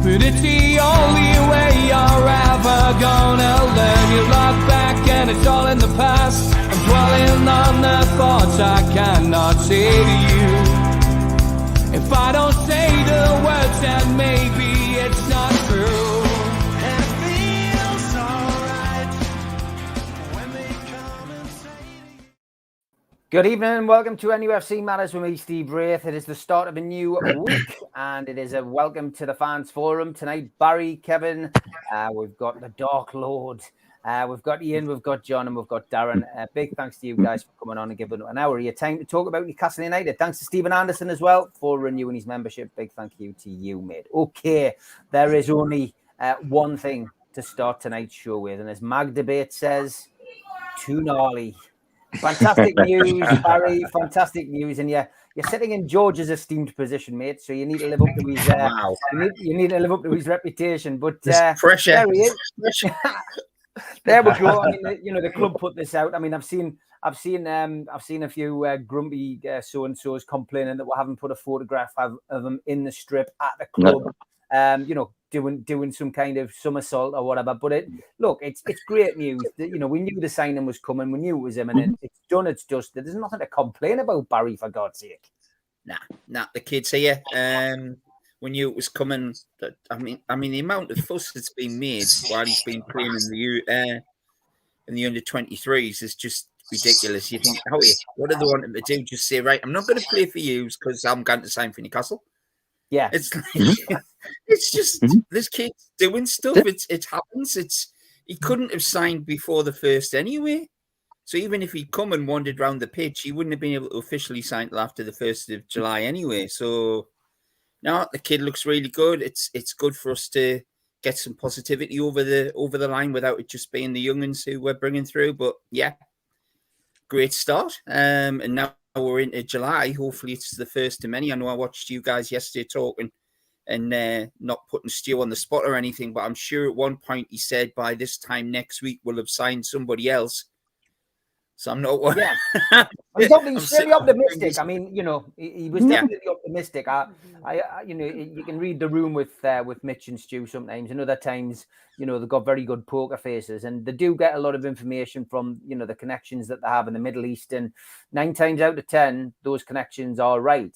but it's the only way you're ever gonna learn. You look back and it's all in the past. I'm dwelling on the thoughts I cannot say to you. If I don't say the words, then maybe it's not true. And it feels alright when they come and say to you. Good evening and welcome to NUFC Matters with me, Steve Wraith. It is the start of a new week and it is a welcome to the Fans Forum. Tonight, Barry, Kevin, we've got the Dark Lord, we've got Ian, we've got John and we've got Darren. Big thanks to you guys for coming on and giving an hour of your time to talk about Newcastle United. Thanks to Stephen Anderson as well for renewing his membership. Big thank you to you, mate. Okay, there is only one thing to start tonight's show with, and as Mag Debate says, Tonali. Fantastic news, Barry. Fantastic news, and you're sitting in George's esteemed position, mate. So you need to live up to his. Wow. You need to live up to his reputation. But pressure. There he is. There we go. I mean, the club put this out. I mean, I've seen a few grumpy so and so's complaining that we haven't put a photograph of them in the strip at the club. No. Doing some kind of somersault or whatever. But it's great news. We knew the signing was coming. We knew it was imminent. It's done. It's dusted. There's nothing to complain about, Barry, for God's sake. Nah. The kid's here. We knew it was coming. I mean, the amount of fuss that's been made while he's been playing in the under-23s is just ridiculous. You think, what do they want him to do? Just say, right, I'm not going to play for you because I'm going to sign for Newcastle. Yeah, it's like, it's just this kid's doing stuff. It happens. He couldn't have signed before the first anyway. So even if he'd come and wandered around the pitch, he wouldn't have been able to officially sign till after the 1st of July anyway. So no, the kid looks really good. It's good for us to get some positivity over the line without it just being the young'uns who we're bringing through. But yeah, great start. And now we're into July. Hopefully it's the first of many. I know I watched you guys yesterday talking and not putting Stu on the spot or anything, but I'm sure at one point he said by this time next week we'll have signed somebody else. So I'm not. Yeah, he's really optimistic. I mean, he was definitely optimistic. You can read the room with Mitch and Stu sometimes, and other times, they've got very good poker faces, and they do get a lot of information from the connections that they have in the Middle East, and 9 times out of 10, those connections are right.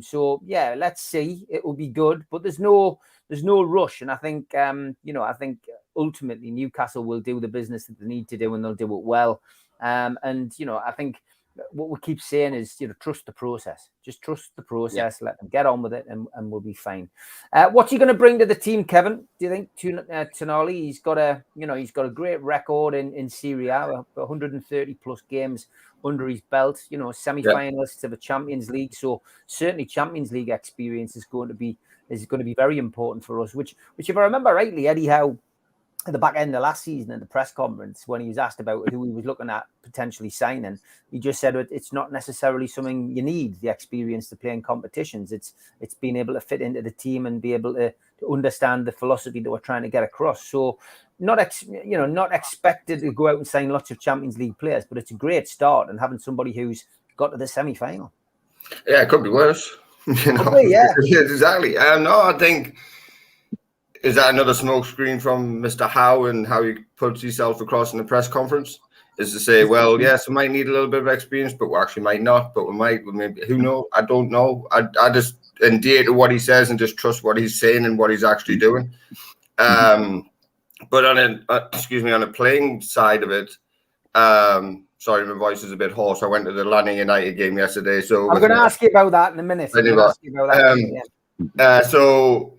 So yeah, let's see. It will be good, but there's no rush, and I think ultimately Newcastle will do the business that they need to do, and they'll do it well. I think what we keep saying is, trust the process. Just trust the process. Let them get on with it, and we'll be fine. What's he going to bring to the team, Kevin? Do you think Tonali? He's got a great record in Serie A, 130 plus games under his belt. Semi-finalists of the Champions League. So certainly Champions League experience is going to be very important for us. Which if I remember rightly, Eddie Howe, at the back end of last season in the press conference, when he was asked about who he was looking at potentially signing, he just said it's not necessarily something you need, the experience to play in competitions. It's being able to fit into the team and be able to understand the philosophy that we're trying to get across. So not expected to go out and sign lots of Champions League players, but it's a great start, and having somebody who's got to the semi-final. Yeah, it could be worse. Exactly. No, I think. Is that another smokescreen from Mr. Howe and how he puts himself across in the press conference? Is to say, well, yes, we might need a little bit of experience, but we actually might not. But we might, maybe. Who knows? I don't know. I just adhere to what he says and just trust what he's saying and what he's actually doing. But on a playing side of it, sorry, my voice is a bit hoarse. I went to the Lanning United game yesterday, so I'm going to ask you about that in a minute. So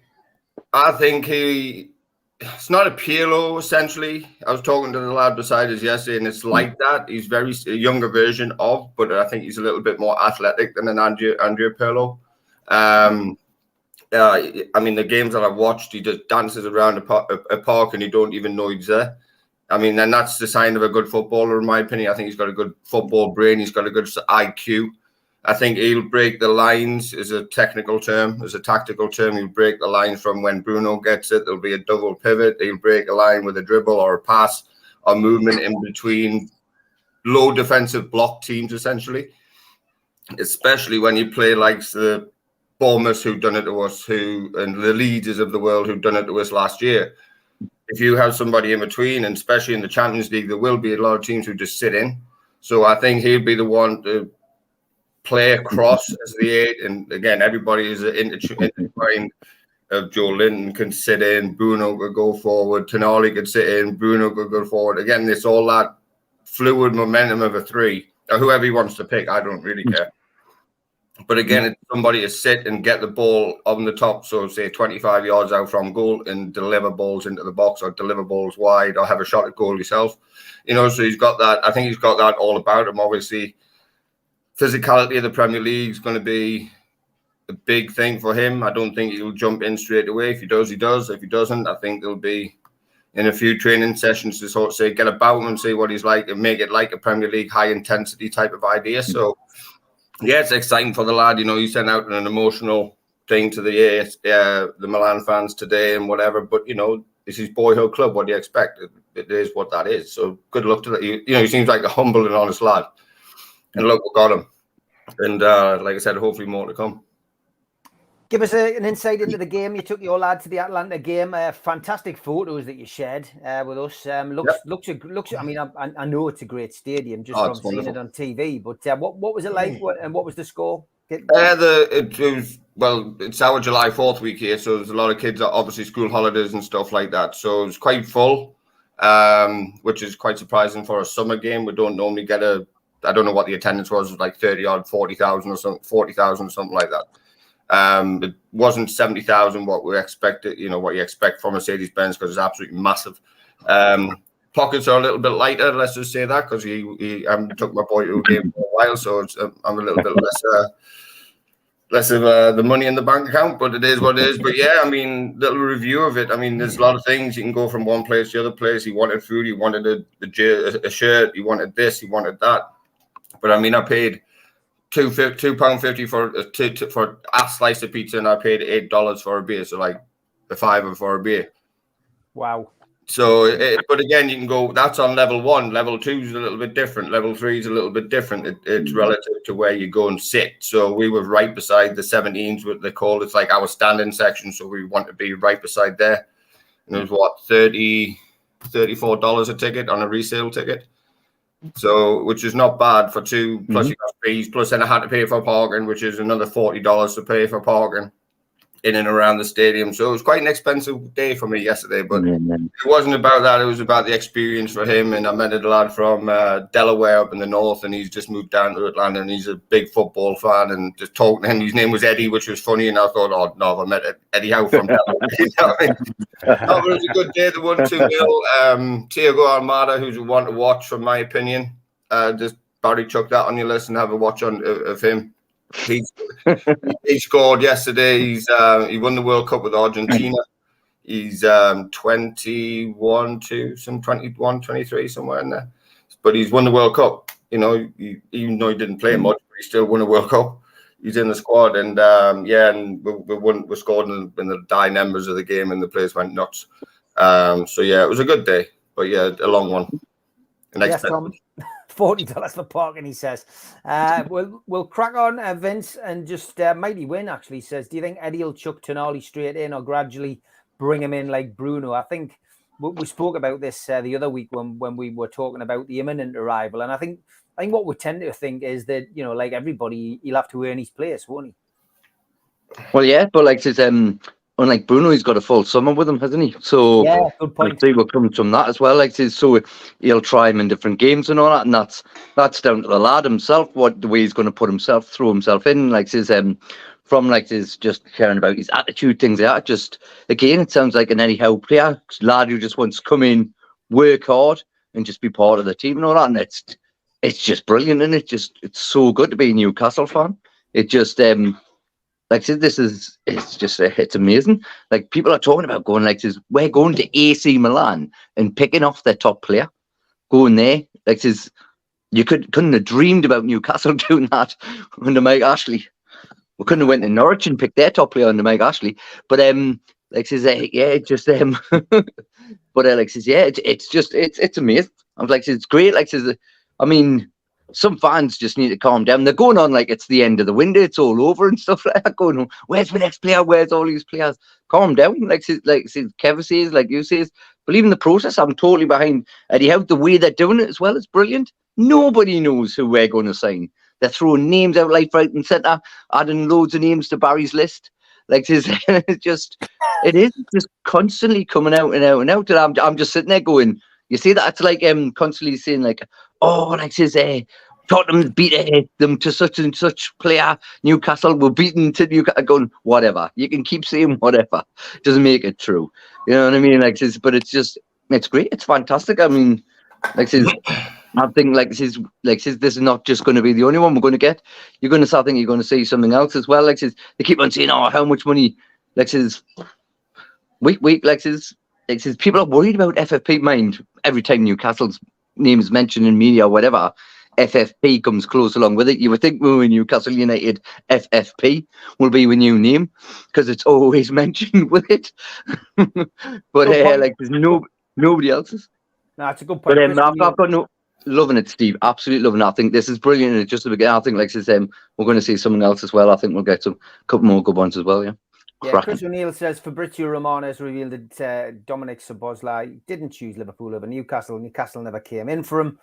I think it's not a Pirlo, essentially. I was talking to the lad beside us yesterday, and it's like that. He's a younger version of, but I think he's a little bit more athletic than an Andrea Pirlo. The games that I've watched, he just dances around a park and you don't even know he's there. And that's the sign of a good footballer, in my opinion. I think he's got a good football brain. He's got a good IQ. I think he'll break the lines, is a technical term, is a tactical term. He'll break the lines from when Bruno gets it. There'll be a double pivot. He'll break a line with a dribble or a pass or movement in between low defensive block teams, essentially. Especially when you play like the Bournemouth who've done it to us, and the leaders of the world who've done it to us last year. If you have somebody in between, and especially in the Champions League, there will be a lot of teams who just sit in. So I think he'll be the one to play across as the 8. And again, everybody is intertwined. Joe Linton can sit in, Bruno could go forward, Tonali could sit in, Bruno could go forward. Again, it's all that fluid momentum of a 3, or whoever he wants to pick. I don't really care. But again, it's somebody to sit and get the ball on the top, so say 25 yards out from goal, and deliver balls into the box, or deliver balls wide, or have a shot at goal yourself. So he's got that. I think he's got that all about him. Obviously, physicality of the Premier League is going to be a big thing for him. I don't think he'll jump in straight away. If he does, he does. If he doesn't, I think there'll be in a few training sessions to sort of say, get about him and see what he's like, and make it like a Premier League high intensity type of idea. So yeah, it's exciting for the lad. He sent out an emotional thing to the Milan fans today and whatever. But it's his boyhood club. What do you expect? It is what that is. So good luck to that. He seems like a humble and honest lad. And look, we got him. And like I said, hopefully more to come. Give us an insight into the game. You took your lad to the Atlanta game. Fantastic photos that you shared with us. Looks. I mean, I know it's a great stadium just from seeing it on TV. But what was it like? And what was the score? It's our July 4th week here, so there's a lot of kids, obviously school holidays and stuff like that. So it's quite full, which is quite surprising for a summer game. We don't normally get I don't know what the attendance was, like 30 or 40,000 or something, 40,000 or something like that. It wasn't 70,000 what we expected, what you expect from Mercedes-Benz, because it's absolutely massive. Pockets are a little bit lighter, let's just say that, because he took my boy to a game for a while, so I'm a little bit less of the money in the bank account, but it is what it is. But yeah, I mean, little review of it. I mean, there's a lot of things. You can go from one place to the other place. He wanted food, he wanted a shirt, he wanted this, he wanted that. But I mean, I paid £2.50 for a slice of pizza, and I paid $8 for a beer, so like a $5 for a beer. Wow. So, but again, you can go. That's on level 1. Level 2 is a little bit different. Level 3 is a little bit different. It's relative to where you go and sit. So we were right beside the 17s, what they call it's like our standing section. So we want to be right beside there. And it was what $34 a ticket on a resale ticket. So, which is not bad for 2, plus you got fees, plus then I had to pay for parking, which is another $40 to pay for parking in and around the stadium. So it was quite an expensive day for me yesterday, but it wasn't about that. It was about the experience for him. And I met a lad from Delaware up in the north, and he's just moved down to Atlanta, and he's a big football fan. And just talking to him, his name was Eddie, which was funny. And I thought, oh no, I met Eddie Howe from Delaware. No, but it was a good day. The 1-2-0. Thiago Almada, who's a one to watch, from my opinion. Just Barry, chuck that on your list and have a watch of him. He scored yesterday. He won the World Cup with Argentina. He's 21 to some 21, 23, somewhere in there. But he's won the World Cup. Even though he didn't play much, but he still won a World Cup. He's in the squad, and and we scored in the dying embers of the game, and the place went nuts. So yeah, it was a good day, but yeah, a long one. Yes, Tom. $40 for parking, he says. We'll crack on, Vince, and just Mighty Win actually says, do you think Eddie will chuck Tonali straight in or gradually bring him in like Bruno? I think we spoke about this the other week when we were talking about the imminent arrival, and I think what we tend to think is that, like everybody, he'll have to earn his place, won't he? Well, yeah, but like it's unlike Bruno, he's got a full summer with him, hasn't he? So yeah, good point. See what comes from that as well. Like so, he'll try him in different games and all that, and that's down to the lad himself. What the way he's going to throw himself in. Like his from like his just caring about his attitude, things like that. Just again, it sounds like an anyhow player, lad who just wants to come in, work hard, and just be part of the team and all that. And it's just brilliant, and it's so good to be a Newcastle fan. It just like I said, it's amazing. Like people are talking about going like this. We're going to AC Milan and picking off their top player, going there. Like this, you couldn't have dreamed about Newcastle doing that under Mike Ashley. We couldn't have went to Norwich and picked their top player under Mike Ashley. But like says, yeah, just but like says, yeah, it's amazing. I'm like, it's great. Like says, I mean, some fans just need to calm down. They're going on like it's the end of the window, it's all over and stuff like that. Going, where's my next player? Where's all these players? Calm down, like Kevin says, like you says. Believe in the process. I'm totally behind Eddie Howe. The way they're doing it as well is brilliant. Nobody knows who we're going to sign. They're throwing names out like right and centre, adding loads of names to Barry's list. Like it is just constantly coming out and out and out. And I'm just sitting there going, you see that? It's like constantly saying like, oh, like says Tottenham beat them to such and such player. Newcastle were beaten to Newcastle. Going whatever. You can keep saying whatever. Doesn't make it true. You know what I mean? Like but it's great. It's fantastic. I mean, like says. I think this is not just going to be the only one we're going to get. You're going to start thinking you're going to see something else as well. They keep on saying, oh, how much money? Week. People are worried about FFP. Mind every time Newcastle's name is mentioned in media or whatever, FFP comes close along with it. You would think when Newcastle United, FFP will be the new name because it's always mentioned with it. But there's nobody else's. No, it's a good point. But I've got no. Loving it, Steve. Absolutely loving it. I think this is brilliant. And it's just the beginning. I think, we're going to see something else as well. I think we'll get a couple more good ones as well. Yeah. Yeah. Chris O'Neill says Fabrizio Romano has revealed that Dominic Szoboszlai didn't choose Liverpool over Newcastle. Newcastle never came in for him.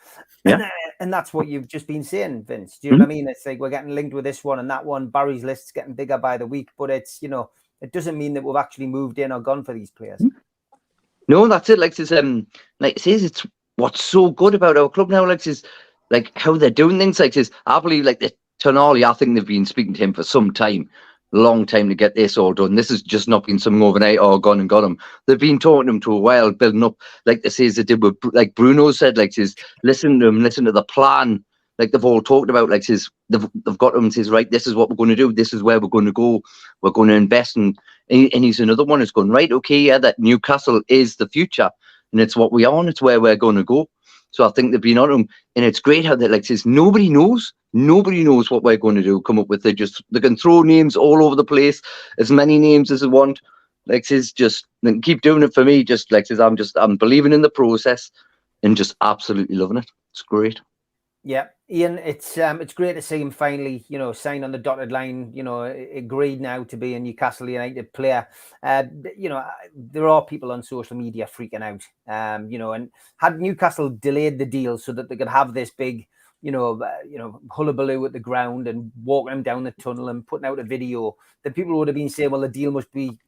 Yeah. And that's what you've just been saying, Vince. Do you know what I mean? It's like we're getting linked with this one and that one. Barry's list's getting bigger by the week, but it's it doesn't mean that we've actually moved in or gone for these players. No, that's it. It's what's so good about our club now, is how they're doing things. I believe the Tonali, I think they've been speaking to him for some time, long time to get this all done. This has just not been something overnight or gone and got him. They've been talking to him to a while, building up, they did with, Bruno said, listen to him, listen to the plan. They've all talked about, they've got him and says, right, this is what we're going to do. This is where we're going to go. We're going to invest. And he's another one who's going, right, okay, yeah, that Newcastle is the future. And it's what we are, and it's where we're going to go. So I think they've been on him, and it's great how they says nobody knows what we're going to do. Come up with they can throw names all over the place, as many names as they want. Just keep doing it for me. I'm believing in the process, and just absolutely loving it. It's great. Yeah, Ian, it's great to see him finally, sign on the dotted line, agreed now to be a Newcastle United player. There are people on social media freaking out, and had Newcastle delayed the deal so that they could have this big, hullabaloo at the ground and walking him down the tunnel and putting out a video, then people would have been saying, well, the deal must be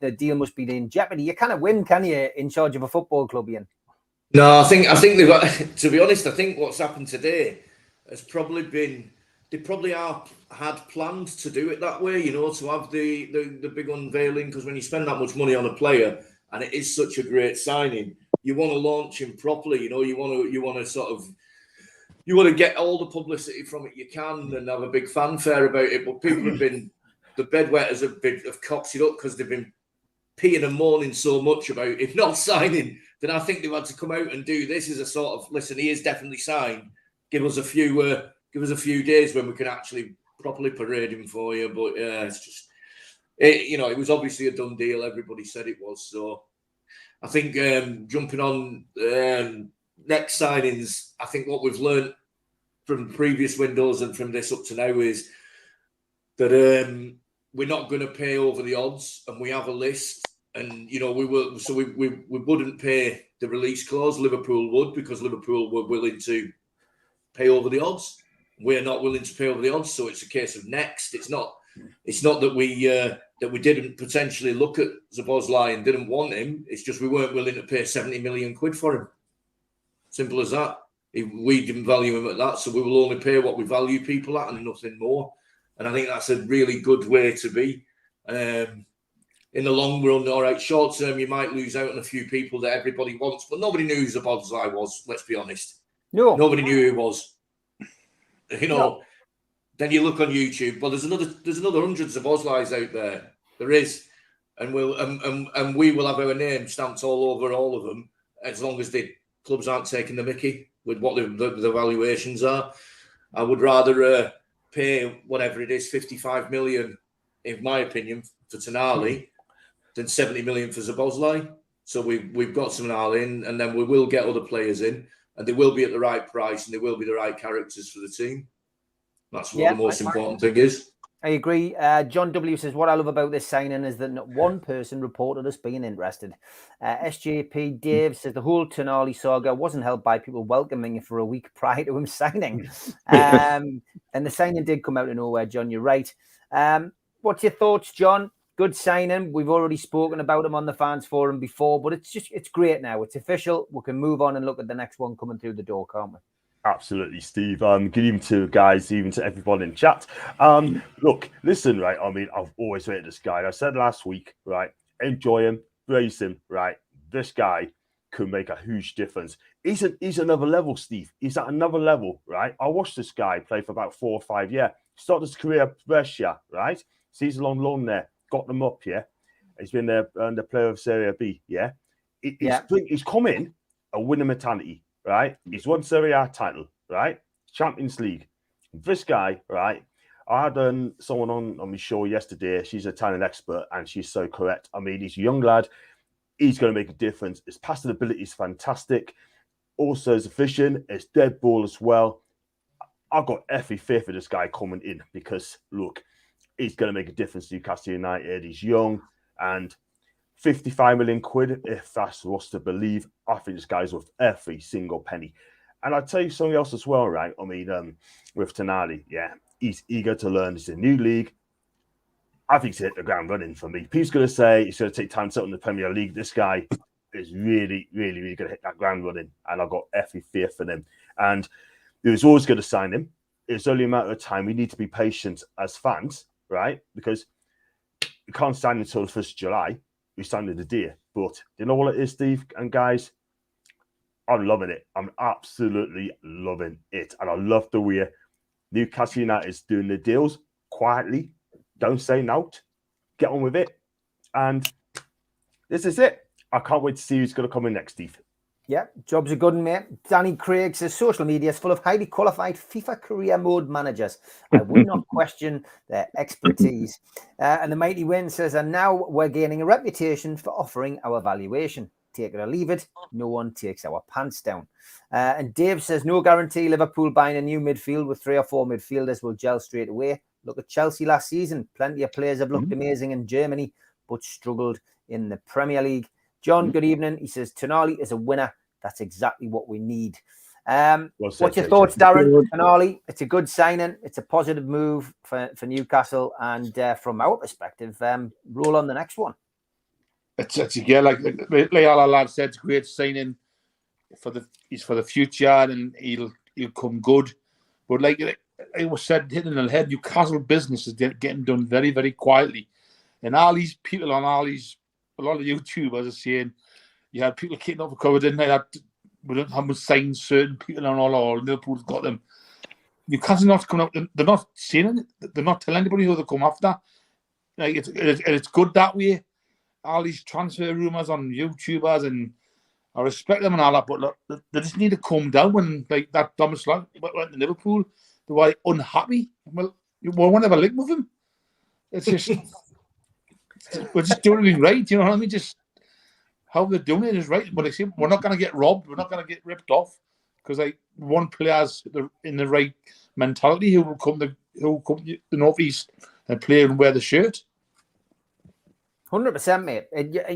in jeopardy. You can't win, can you, in charge of a football club, Ian? No, I think they've got, to be honest, I think what's happened today has probably been, they probably had planned to do it that way, to have the big unveiling, because when you spend that much money on a player and it is such a great signing, you want to launch him properly, you want to get all the publicity from it you can and have a big fanfare about it. But people have been, the bedwetters have cocked it up because they've been peeing and moaning so much about him not signing, that I think they've had to come out and do this as a sort of, listen, he is definitely signed. Give us a few days when we can actually properly parade him for you. But it's just, it was obviously a done deal. Everybody said it was. So I think jumping on next signings, I think what we've learned from previous windows and from this up to now is that we're not going to pay over the odds, and we have a list. And we wouldn't pay the release clause. Liverpool would, because Liverpool were willing to pay over the odds. We're not willing to pay over the odds, so it's a case of next. It's not that we didn't potentially look at Szoboszlai and didn't want him. It's just we weren't willing to pay 70 million quid for him. Simple as that. We didn't value him at that, so we will only pay what we value people at and nothing more. And I think that's a really good way to be. In the long run, all right, short term, you might lose out on a few people that everybody wants, but nobody knew who Szoboszlai was, let's be honest. No. Nobody knew who he was. No. Then you look on YouTube, well, there's another 100 Szoboszlais out there. There is. And we will have our name stamped all over all of them, as long as the clubs aren't taking the mickey with what the valuations are. I would rather pay whatever it is, 55 million, in my opinion, for Tonali than 70 million for Szoboszlai. So we've got some Tonali in, and then we will get other players in. and they will be at the right price, and they will be the right characters for the team. That's what the most important thing is. I agree. John W says, what I love about this signing is that not one person reported us being interested. SJP Dave says the whole Tonali saga wasn't helped by people welcoming him for a week prior to him signing. And the signing did come out of nowhere, John. You're right. What's your thoughts, John? Good signing. We've already spoken about him on the fans forum before, but it's great now. It's official. We can move on and look at the next one coming through the door, can't we? Absolutely, Steve. Good evening to guys, even to everyone in chat. Look, listen, right? I mean, I've always rated this guy. I said last week, right? Enjoy him, brace him, right? This guy could make a huge difference. He's another level, Steve. He's at another level, right? I watched this guy play for about 4 or 5 years. Started his career at Brescia, right? Season long loan there, got them up, yeah. He's been there the player of Serie B, yeah. He's come in a winner mentality. Right, he's won Serie A title, right? Champions League. This guy, right? I had someone on my show yesterday. She's a talent expert, and she's so correct. I mean, he's a young lad. He's going to make a difference. His passing ability is fantastic. Also, his efficient. His dead ball as well. I've got every faith for this guy coming in because, look, he's going to make a difference to Newcastle United. He's young and 55 million quid, if that's what's to believe. I think this guy's worth every single penny. And I'll tell you something else as well, right? I mean, with Tonali, yeah, he's eager to learn. It's a new league. I think he's hit the ground running for me. People's going to say he's going to take time to settle in the Premier League. This guy is really, really, really going to hit that ground running. And I've got every faith in him. And he was always going to sign him. It's only a matter of time. We need to be patient as fans, right? Because we can't sign until the 1st of July. We signed the deal, but you know what it is, Steve and guys? I'm loving it. I'm absolutely loving it. And I love the way Newcastle United is doing the deals quietly. Don't say no. Get on with it. And this is it. I can't wait to see who's going to come in next, Steve. Yeah, jobs are good, mate. Danny Craig says social media is full of highly qualified FIFA career mode managers. I would not question their expertise. And the Mighty Win says, and now we're gaining a reputation for offering our valuation. Take it or leave it. No one takes our pants down. And Dave says, no guarantee Liverpool buying a new midfield with 3 or 4 midfielders will gel straight away. Look at Chelsea last season. Plenty of players have looked amazing in Germany, but struggled in the Premier League. John, good evening. He says, Tonali is a winner. That's exactly what we need. What's your thoughts, Darren? Tonali, it's a good signing. It's a positive move for Newcastle. And from our perspective, roll on the next one. It's like all our lads said, it's a great signing he's for the future and he'll come good. But like it was said, hitting on the head, Newcastle business is getting done very, very quietly. And all these people on a lot of YouTubers are saying, you had people kicking off the cover, didn't they? That we don't have signed certain people and all Liverpool's got them. Newcastle not coming up, they're not saying it, they're not telling anybody who they come after. Like it's good that way. All these transfer rumours on YouTubers, and I respect them and all that, but look, they just need to calm down when like that Thomas went to Liverpool. They were unhappy. Well, we won't have a link with him. It's just we're just doing it right, you know what I mean? Just how they're doing it is right, but I see we're not going to get robbed. We're not going to get ripped off because like one player's in the right mentality who will come to the northeast and play and wear the shirt. 100%, mate.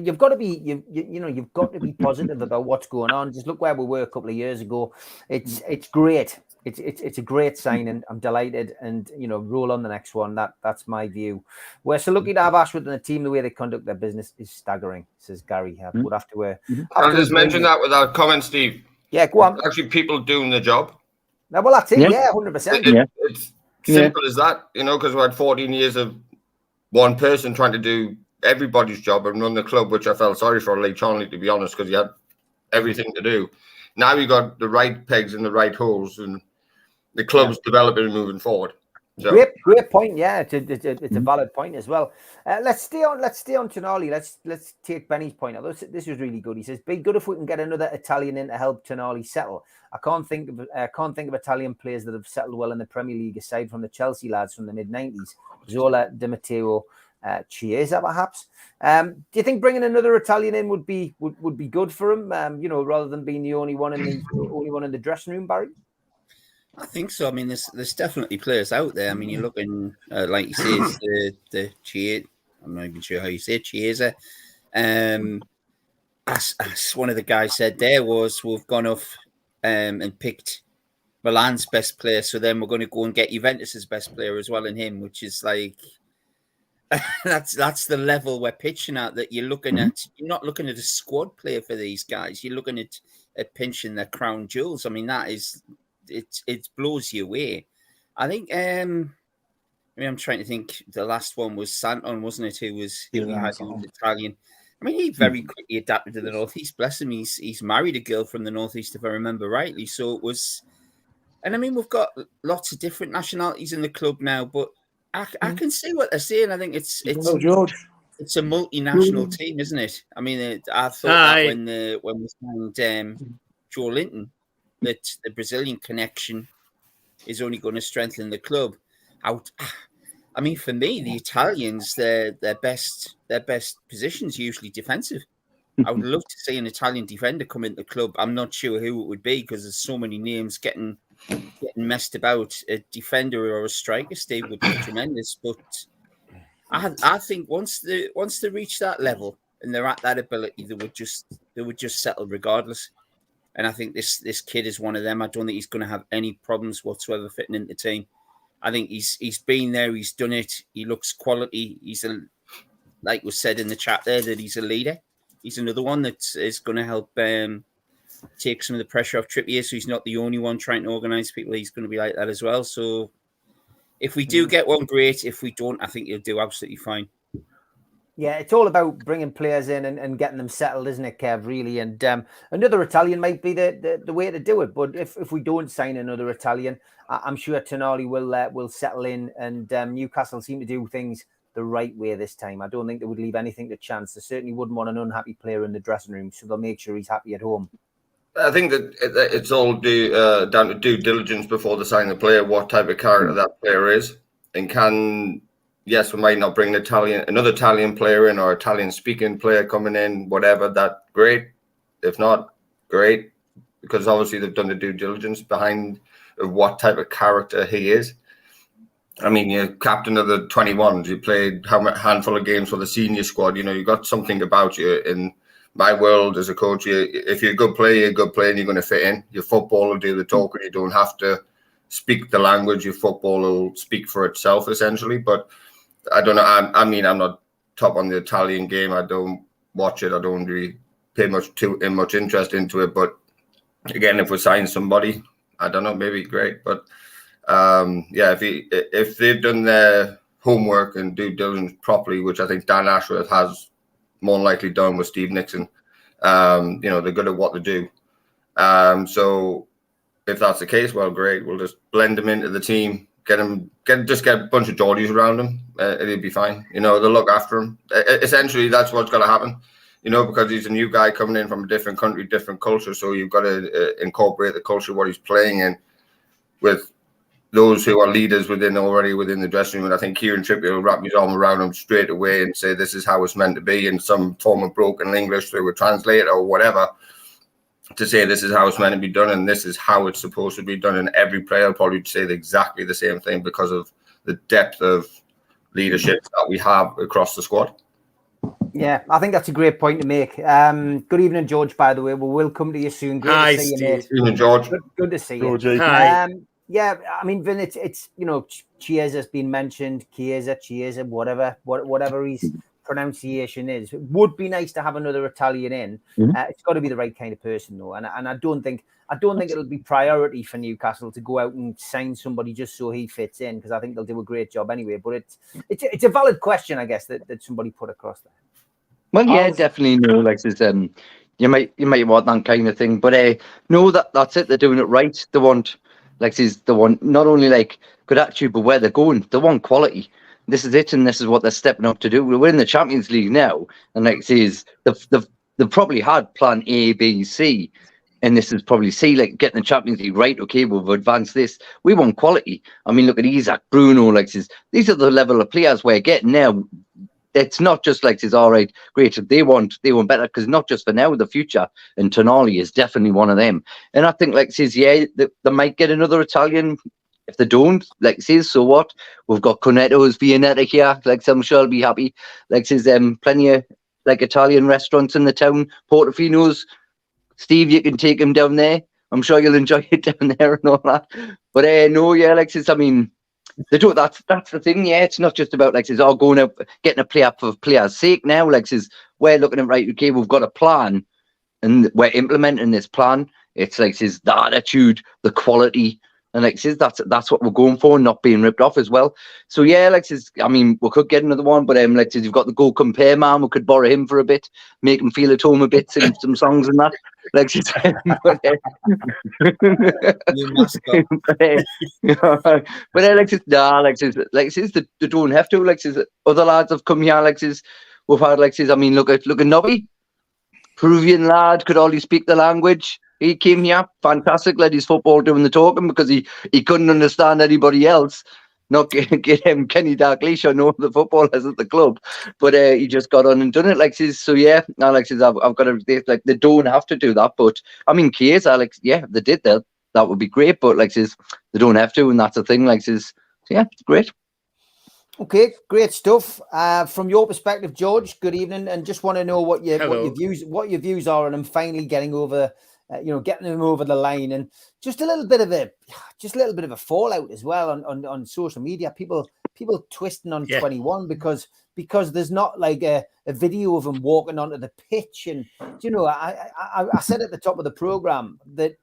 You've got to be, you've got to be positive about what's going on. Just look where we were a couple of years ago. It's great. It's a great signing. I'm delighted, and roll on the next one. That's my view. We're so lucky to have Ashworth and the team. The way they conduct their business is staggering, says Gary. Would have to. I'll just mention that without comment, Steve. Yeah, go on. Actually, people doing the job. Now, well, that's it. Yeah, 100%. It's simple as that, because we had 14 years of one person trying to do everybody's job and run the club, which I felt sorry for Lee Tonali, to be honest, because he had everything to do. Now we got the right pegs in the right holes, and the club's developing and moving forward. So. Great point. Yeah, it's a valid point as well. Let's stay on Tonali. Let's take Benny's point. This was really good. He says, "Be good if we can get another Italian in to help Tonali settle." I can't think of Italian players that have settled well in the Premier League aside from the Chelsea lads from the mid-90s, Zola, Di Matteo, Chiesa, perhaps. Do you think bringing another Italian in would be good for him? Rather than being the only one in the dressing room, Barry. I think so. I mean, there's definitely players out there. I mean, you're looking like you say, it's the Chiesa. I'm not even sure how you say it, Chiesa. As one of the guys said, there was we've gone off and picked Milan's best player, so then we're going to go and get Juventus's best player as well in him, which is like that's the level we're pitching at. That you're looking at. You're not looking at a squad player for these guys. You're looking at pinching their crown jewels. I mean, that is it blows you away. I think. I'm trying to think. The last one was Santon, wasn't it? Who was Italian. I mean, he very quickly adapted to the Northeast. Bless him. He's married a girl from the Northeast, if I remember rightly. So it was. And I mean, we've got lots of different nationalities in the club now, but I can see what they're saying. I think it's a multinational team, isn't it? I mean, I thought that when we signed Joe Linton, that the Brazilian connection is only going to strengthen the club. I mean, for me, the Italians, their best position's usually defensive. I would love to see an Italian defender come into the club. I'm not sure who it would be because there's so many names getting messed about. A defender or a striker, Steve, would be tremendous. But I think once they reach that level and they're at that ability, they would just settle regardless. And I think this kid is one of them. I don't think he's going to have any problems whatsoever fitting into the team. I think he's been there, he's done it. He looks quality. He's like was said in the chat there, that he's a leader. He's another one that is going to help take some of the pressure off Trippier. So he's not the only one trying to organise people. He's going to be like that as well. So if we do get one, great. If we don't, I think he'll do absolutely fine. Yeah, it's all about bringing players in and getting them settled, isn't it, Kev, really? And another Italian might be the way to do it. But if we don't sign another Italian, I'm sure Tonali will settle in. And Newcastle seem to do things the right way this time. I don't think they would leave anything to chance. They certainly wouldn't want an unhappy player in the dressing room, so they'll make sure he's happy at home. I think that it's all down to due diligence before they sign the player, what type of character that player is. And yes, we might not bring another Italian player in or Italian-speaking player coming in, whatever, that great. If not, great, because obviously they've done the due diligence behind of what type of character he is. I mean, you're captain of the 21s. You played a handful of games for the senior squad. You got something about you. In my world as a coach, if you're a good player, and you're going to fit in. Your football will do the talking. You don't have to speak the language. Your football will speak for itself, essentially. But I don't know. I mean, I'm not top on the Italian game. I don't watch it. I don't really pay much interest into it. But again, if we sign somebody, I don't know, maybe great. But if they've done their homework and due diligence properly, which I think Dan Ashworth has more than likely done with Steve Nixon, they're good at what they do. So if that's the case, well, great. We'll just blend them into the team, get a bunch of Geordies around him. It'll be fine. They'll look after him. Essentially, that's what's got to happen. Because he's a new guy coming in from a different country, different culture. So you've got to incorporate the culture, what he's playing in, with those who are leaders already within the dressing room. And I think Kieran Trippier will wrap his arm around him straight away and say, this is how it's meant to be, in some form of broken English through a translator or whatever, to say this is how it's meant to be done and this is how it's supposed to be done. And every player will probably say exactly the same thing because of the depth of leadership that we have across the squad. Yeah, I think that's a great point to make. Good evening, George, by the way. We'll come to you soon. Great Hi, to see Steve. you, mate. Good evening, George. Good to see George, you. Hi. Yeah, I mean, Vin, it's Chiesa's been mentioned, Chiesa, whatever his pronunciation is. It would be nice to have another Italian in. It's got to be the right kind of person, though, and I don't think it'll be priority for Newcastle to go out and sign somebody just so he fits in, because I think they'll do a great job anyway. But it's a valid question, I guess, that somebody put across there. Well, yeah, definitely. Like this, you might want that kind of thing, but no, that's it. They're doing it right. They want, not only good attitude, but where they're going. They want quality. This is it, and this is what they're stepping up to do. We're in the Champions League now, and they've probably had plan A, B, C, and this is probably C, getting the Champions League right. Okay, we've advanced this. We want quality. I mean, look at Isaac, Bruno, these are the level of players we're getting now. it's not just like it's all right, great. They want better, because not just for now, the future. And Tonali is definitely one of them. And I think like says, yeah, they might get another Italian. If they don't, like says, so what? We've got Cornetto's, Viennetta here. Like I'm sure I'll be happy. Like says, plenty of like Italian restaurants in the town. Portofino's. Steve, you can take him down there. I'm sure you'll enjoy it down there and all that. But no, yeah, like says, I mean, they do. That's the thing. Yeah, it's not just about like says, oh, going out getting a player for players' sake. Now, like says, we're looking at right. Okay, we've got a plan, and we're implementing this plan. It's like says the attitude, the quality. And like says, that's what we're going for, not being ripped off as well. So yeah, like says, I mean, we could get another one, but like says, you've got the Go Compare man. We could borrow him for a bit, make him feel at home a bit, sing some songs and that. Like says, like says, nah, like says, they don't have to. Like says, other lads have come here. Like says, we've had like says, I mean, look at Nobby, Peruvian lad, could hardly speak the language. He came here, fantastic, led his football doing the talking because he couldn't understand anybody else. Not get him Kenny Dalglish or no the footballers at the club, but he just got on and done it. Like says, so yeah, Alex says I've got to like they don't have to do that, but I mean, case Alex, yeah, if they did that would be great, but like says they don't have to, and that's the thing. Like says, so yeah, it's great. Okay, great stuff. From your perspective, George, good evening, and just want to know what your views are on him finally getting over. Getting him over the line, and just a little bit of a fallout as well on social media. People twisting on 21 because there's not like a video of him walking onto the pitch. And I said at the top of the program that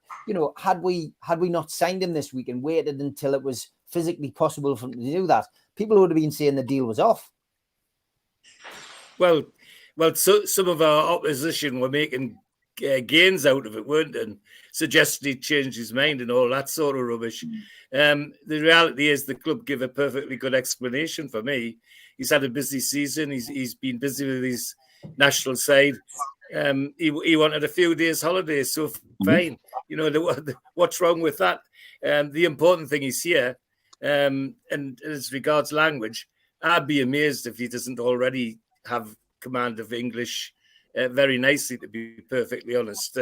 had we not signed him this week and waited until it was physically possible for him to do that, people would have been saying the deal was off. Well, so some of our opposition were making gains out of it, weren't they? And suggested he changed his mind and all that sort of rubbish. The reality is the club give a perfectly good explanation for me. He's had a busy season. He's been busy with his national side. He wanted a few days holiday, so fine. What's wrong with that? The important thing is here, and as regards language, I'd be amazed if he doesn't already have command of English very nicely, to be perfectly honest.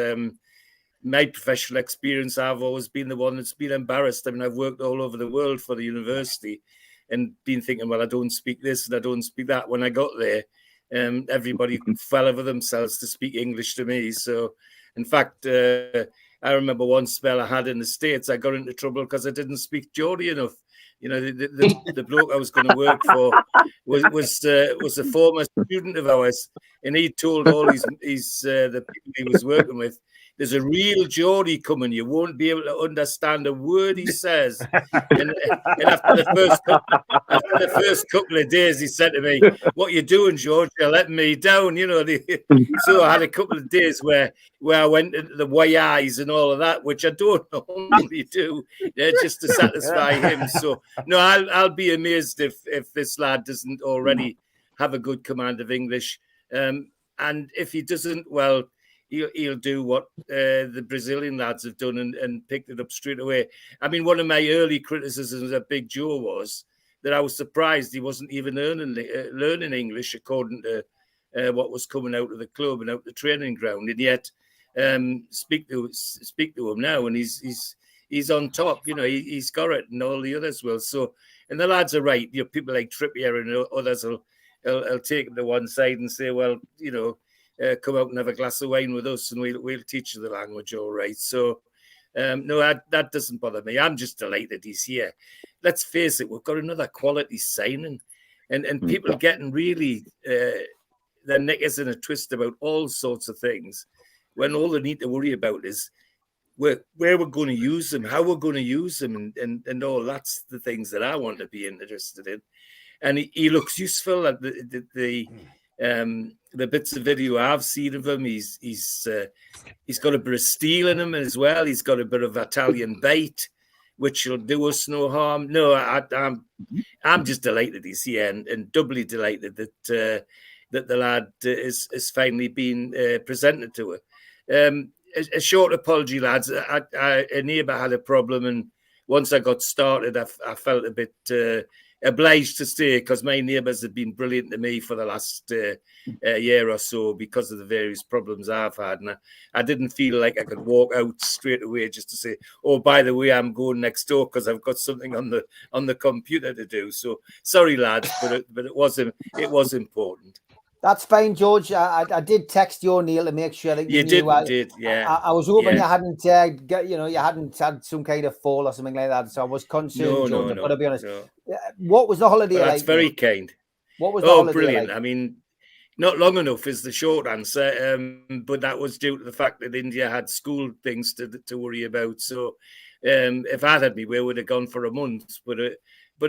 My professional experience, I've always been the one that's been embarrassed. I mean, I've worked all over the world for the university and been thinking, well, I don't speak this and I don't speak that. When I got there, everybody fell over themselves to speak English to me. So, in fact, I remember one spell I had in the States, I got into trouble because I didn't speak Geordie enough. The bloke I was going to work for was a former student of ours, and he told all the people he was working with, there's a real Geordie coming. You won't be able to understand a word he says. And after the first couple of days, he said to me, "What you doing, George? You're letting me down." So I had a couple of days where I went into the way eyes and all of that, which I don't normally do, just to satisfy him. So no, I'll be amazed if this lad doesn't already have a good command of English, and if he doesn't, well, he'll do what the Brazilian lads have done and picked it up straight away. I mean, one of my early criticisms of Big Joe was that I was surprised he wasn't even learning English according to what was coming out of the club and out the training ground. And yet, speak to him now, and he's on top. He's got it, and all the others will. So, and the lads are right. People like Trippier and others will take him to one side and say, well, come out and have a glass of wine with us and we'll teach you the language, all right. So, no, that doesn't bother me. I'm just delighted he's here. Let's face it, we've got another quality signing, and people are getting really their neck is in a twist about all sorts of things, when all they need to worry about is where we're going to use them, how we're going to use them, and all that's the things that I want to be interested in. And he looks useful at the bits of video I've seen of him. He's got a bit of steel in him as well. He's got a bit of Italian bite, which will do us no harm. No, I'm just delighted he's here, and doubly delighted that the lad is finally been presented to her. A short apology, lads. A neighbour had a problem, and once I got started, I felt a bit obliged to stay because my neighbours have been brilliant to me for the last year or so because of the various problems I've had. And I didn't feel like I could walk out straight away just to say, oh, by the way, I'm going next door because I've got something on the computer to do. So sorry, lads, but it was important. That's fine, George. I did text you, Neil, to make sure that you knew. Did, yeah. I was hoping you hadn't you hadn't had some kind of fall or something like that. So I was concerned, George. I've got to be honest. No. What was the holiday like? That's very kind. What was the holiday brilliant. like? I mean, not long enough is the short answer, but that was due to the fact that India had school things to worry about. So if I had me, we would have gone for a month. But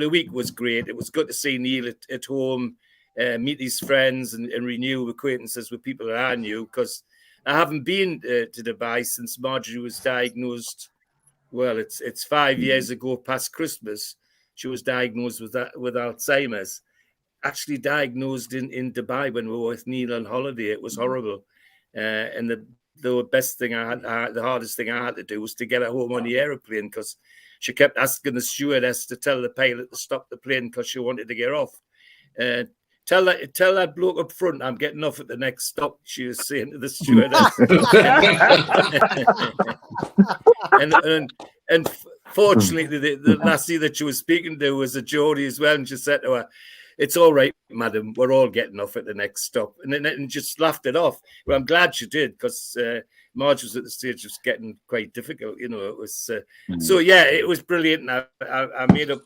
a week was great. It was good to see Neil at home. Meet his friends and renew acquaintances with people that I knew, because I haven't been to Dubai since Marjorie was diagnosed. Well, it's 5 years ago past Christmas. She was diagnosed with Alzheimer's. Actually diagnosed in Dubai when we were with Neil on holiday. It was horrible. And the hardest thing I had to do was to get her home on the aeroplane, because she kept asking the stewardess to tell the pilot to stop the plane because she wanted to get off. Tell that bloke up front I'm getting off at the next stop, she was saying to the stewardess. and fortunately, the lassie that she was speaking to was a Geordie as well, and she said to her, "It's all right, madam, we're all getting off at the next stop," and just laughed it off. Well, I'm glad she did, because Marge was at the stage was getting quite difficult. You know, it was so yeah, it was brilliant. I made up,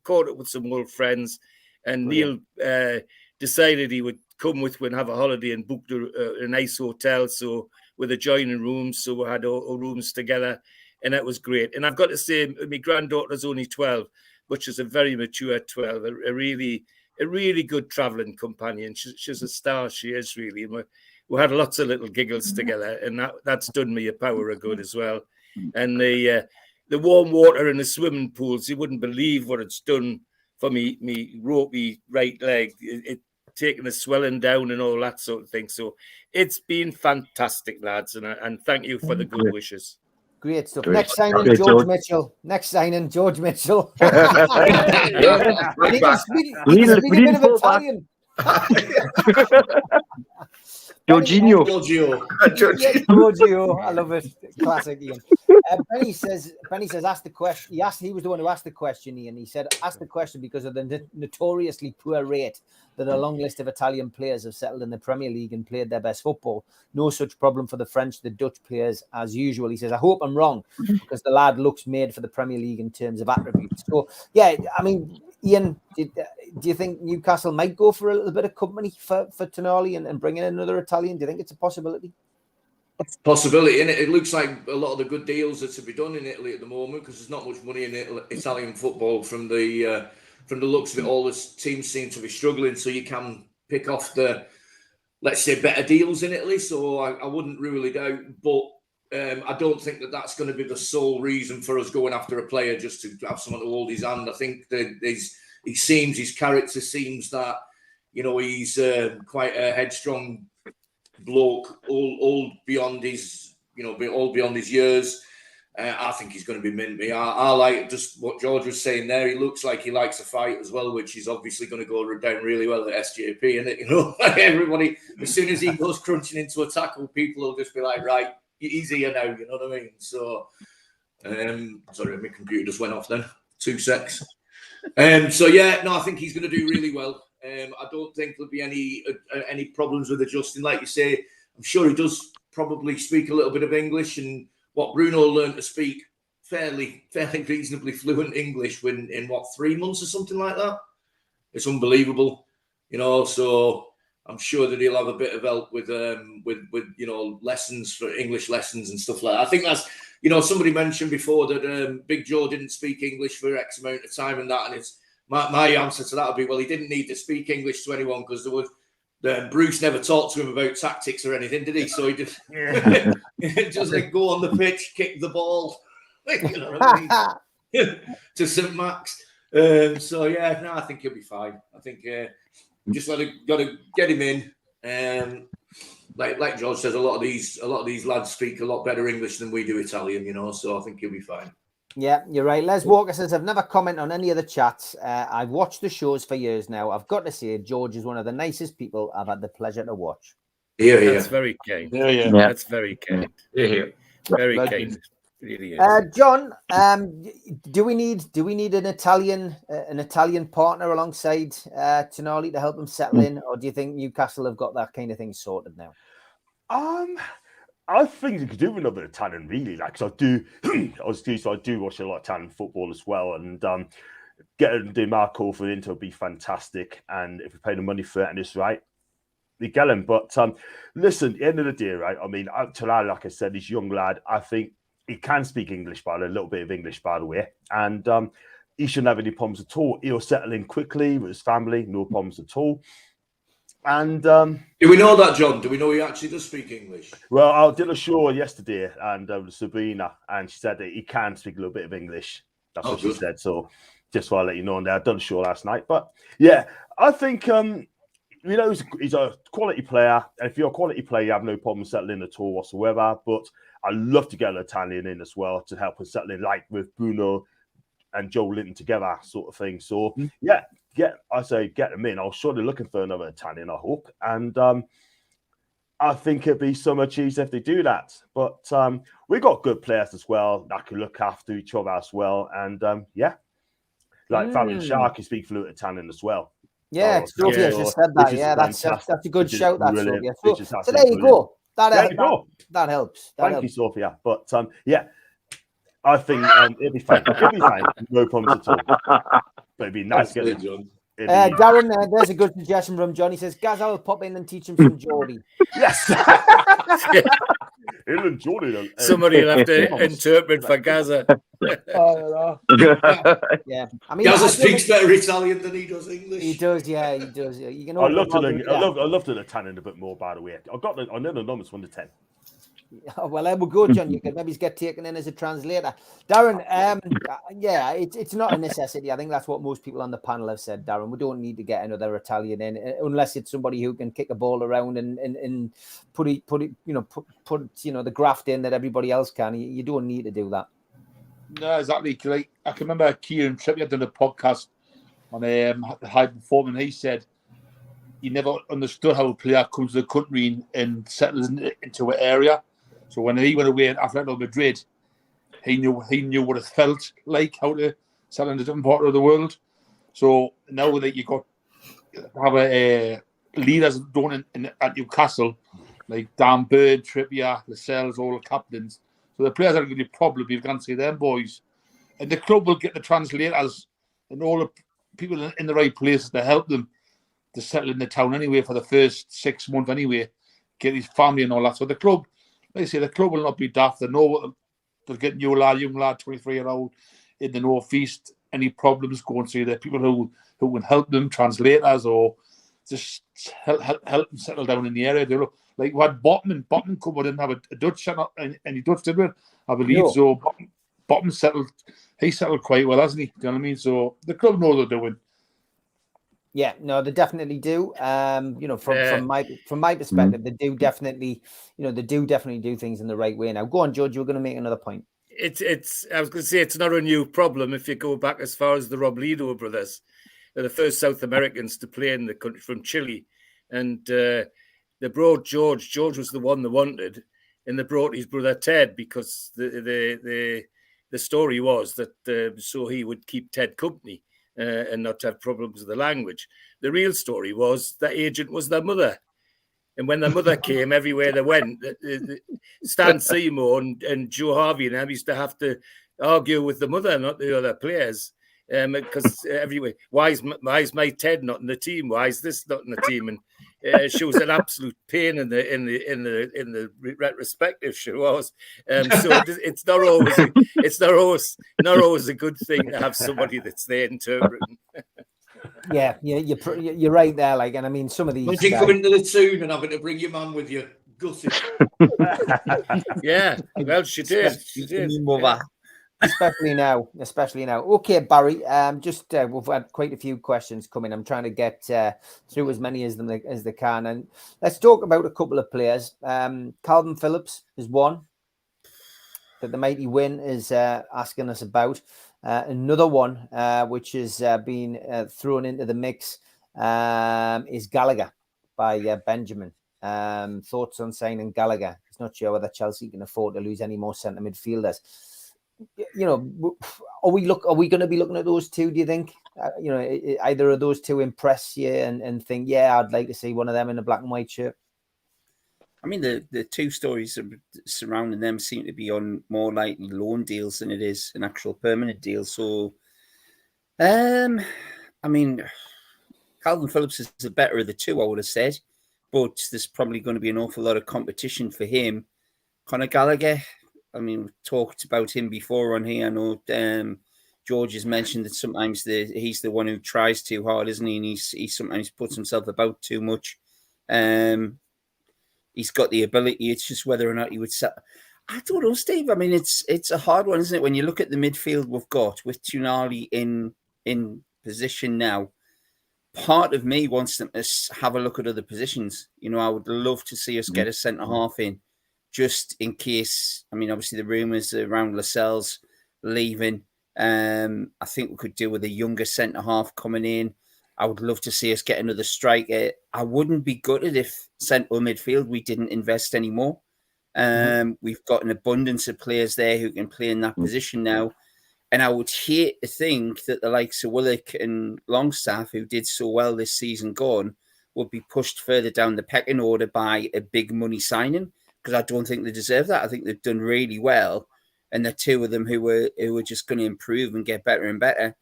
caught up with some old friends. And brilliant. Neil decided he would come with and have a holiday, and booked a nice hotel, so with adjoining rooms, so we had all rooms together, and that was great. And I've got to say, my granddaughter's only 12, but she's a very mature 12, a really good travelling companion. She's a star, she is really. And we had lots of little giggles together, and that's done me a power of good as well. And the warm water in the swimming pools, you wouldn't believe what it's done for me ropey right leg, it taking the swelling down and all that sort of thing. So it's been fantastic, lads, and thank you for the good wishes. Great stuff. Next signing, George Mitchell. Next signing, George Mitchell. He can speak a bit of Italian. Giorgio. Giorgio. I love it. Classic, Ian. Penny says, ask the question. He was the one who asked the question, Ian. He said, ask the question because of the notoriously poor rate that a long list of Italian players have settled in the Premier League and played their best football. No such problem for the French, the Dutch players as usual. He says, I hope I'm wrong, because the lad looks made for the Premier League in terms of attributes. So, yeah, I mean, Ian, do you think Newcastle might go for a little bit of company for Tonali and bring in another Italian? Do you think it's a possibility? Possibility, and it looks like a lot of the good deals that to be done in Italy at the moment, because there's not much money in Italian football. From the looks of it, all the teams seem to be struggling. So you can pick off the, let's say, better deals in Italy. So I wouldn't rule it out, but I don't think that's going to be the sole reason for us going after a player just to have someone to hold his hand. I think that his character seems that, you know, he's quite a headstrong bloke, all beyond his, you know, all beyond his years. I think he's going to be mint. I like just what George was saying there. He looks like he likes a fight as well, which is obviously going to go down really well at SJP. And you know, everybody, as soon as he goes crunching into a tackle, people will just be like, right, he's here now. You know what I mean? So, sorry, my computer just went off then. 2 secs. So yeah, no, I think he's going to do really well. I don't think there'll be any problems with adjusting. Like you say, I'm sure he does probably speak a little bit of English, and what Bruno learned to speak fairly reasonably fluent English in 3 months or something like that. It's unbelievable, you know. So I'm sure that he'll have a bit of help with you know, lessons for English lessons and stuff like that. I think that's, you know, somebody mentioned before that Big Joe didn't speak English for X amount of time and that, and it's my answer to that would be, well, he didn't need to speak English to anyone, because there was Bruce never talked to him about tactics or anything, did he? So he just just like go on the pitch, kick the ball, you know what I mean? To St. Max. So yeah, no, I think he'll be fine. I think just got to get him in. Like George says, a lot of these lads speak a lot better English than we do Italian, you know. So I think he'll be fine. Yeah, you're right. Les Walker says, I've never commented on any of the chats. I've watched the shows for years now. I've got to say, George is one of the nicest people I've had the pleasure to watch. Yeah, That's very kind. Yeah. That's very kind. Yeah. Very Legend. kind. Really is. John, do we need an Italian partner alongside Tonali to help him settle in, or do you think Newcastle have got that kind of thing sorted now? I think you could do another Italian, really. Like, so I do, I do watch a lot of Italian football as well, and getting Di Marco for Inter would be fantastic. And if we pay the money for it and it's right, we get him. But listen, at the end of the day, right? I mean, Tonali, like I said, he's a young lad. I think he can speak English, by a little bit of English, by the way, and he shouldn't have any problems at all. He'll settle in quickly with his family, no problems at all. And do we know that, John? Do we know he actually does speak English? Well, I did a show yesterday, and Sabrina, and she said that he can speak a little bit of English. That's what she said. So just want to let you know. And I done a show last night, but yeah, I think he's a quality player. And if you're a quality player, you have no problem settling at all whatsoever. But I'd love to get an Italian in as well to help us settle in, like with Bruno and Joe Linton together, sort of thing. So yeah. Get them in. I'll sure they're looking for another Italian, I hope. And I think it'd be so much easier if they do that. But we got good players as well that can look after each other as well. And Fabian Schär can speak fluent Italian as well. Yeah, Sophia just said that. Yeah, that's a good shout. That Sophia. So there you go. That helps. Thank you, Sophia. But yeah, I think it'll be fine. It'll be fine. No problems at all. But it'd be nice to get it. Darren, there's a good suggestion from John. He says, Gaza will pop in and teach him some Geordie. Yes. Geordie. Somebody will have to interpret for Gaza. Yeah. I mean, Gaza speaks better Italian than he does English. He does, yeah. You can I love the Italian a bit more, by the way. I know the numbers 1 to 10. Well, there we go, John. You can maybe get taken in as a translator. Darren, yeah, it's not a necessity. I think that's what most people on the panel have said, Darren. We don't need to get another Italian in unless it's somebody who can kick a ball around and put the graft in that everybody else can. You don't need to do that. No, exactly. Like, I can remember Kieran Trippier did a podcast on High Performance. He said he never understood how a player comes to the country and settles into an area. So when he went away after Atletico Madrid, he knew what it felt like, how to settle in a different part of the world. So now that you got have a leaders doing at Newcastle, like Dan Bird, Trippier, Lascelles, all the captains. So the players are going to probably going to see them boys, and the club will get the translators and all the people in the right places to help them to settle in the town anyway for the first 6 months anyway, get his family and all that. So the club, like I say, the club will not be daft. They know what they're getting young lad, 23-year-old in the northeast. Any problems, go and see the people who can help them, translators, or just help them settle down in the area. They look like we had Botman. Botman come and have a Dutch and he Dutch did it, I believe. No. So Botman settled. He settled quite well, hasn't he? Do you know what I mean? So the club know what they're doing. Yeah, no, they definitely do. From my perspective, they do definitely do things in the right way. Now, go on, George. You were going to make another point. I was going to say it's not a new problem if you go back as far as the Robledo brothers. They're the first South Americans to play in the country from Chile, and they brought George. George was the one they wanted, and they brought his brother Ted because the story was that so he would keep Ted company. And not have problems with the language. The real story was that agent was their mother. And when their mother came, everywhere they went, Stan Seymour and Joe Harvey and them used to have to argue with the mother, not the other players. Because everywhere, why is my Ted not in the team? Why is this not in the team? And she was an absolute pain in the retrospective. She was. So it's not always a good thing to have somebody that's there interpreting. Yeah, you're right there. Like, and I mean, some of these. Imagine coming to the tune and having to bring your man with you. Gutted. Yeah, well, she did. Especially now. Okay, Barry. We've had quite a few questions coming. I'm trying to get through as many as they can, and let's talk about a couple of players. Calvin Phillips is one. that the mighty Win is asking us about. Another one which has been thrown into the mix is Gallagher by Benjamin. Thoughts on signing Gallagher? He's not sure whether Chelsea can afford to lose any more centre midfielders. You know, are we going to be looking at those two? Do you think? You know, either of those two impress you and think, yeah, I'd like to see one of them in a black and white shirt. I mean, the two stories surrounding them seem to be on more likely loan deals than it is an actual permanent deal. So, I mean, Calvin Phillips is the better of the two, I would have said, but there's probably going to be an awful lot of competition for him. Conor Gallagher, I mean, we've talked about him before on here. I know George has mentioned that sometimes he's the one who tries too hard, isn't he? And he sometimes puts himself about too much. He's got the ability. It's just whether or not he would set. I don't know, Steve. I mean, it's a hard one, isn't it? When you look at the midfield we've got with Tonali in position now, part of me wants them to have a look at other positions. You know, I would love to see us get a centre half in, just in case. I mean, obviously the rumours around Lascelles leaving. I think we could do with a younger centre half coming in. I would love to see us get another striker. I wouldn't be gutted if central midfield we didn't invest anymore. We've got an abundance of players there who can play in that position now. And I would hate to think that the likes of Willock and Longstaff, who did so well this season gone, would be pushed further down the pecking order by a big money signing, because I don't think they deserve that. I think they've done really well. And the two of them who were just going to improve and get better and better.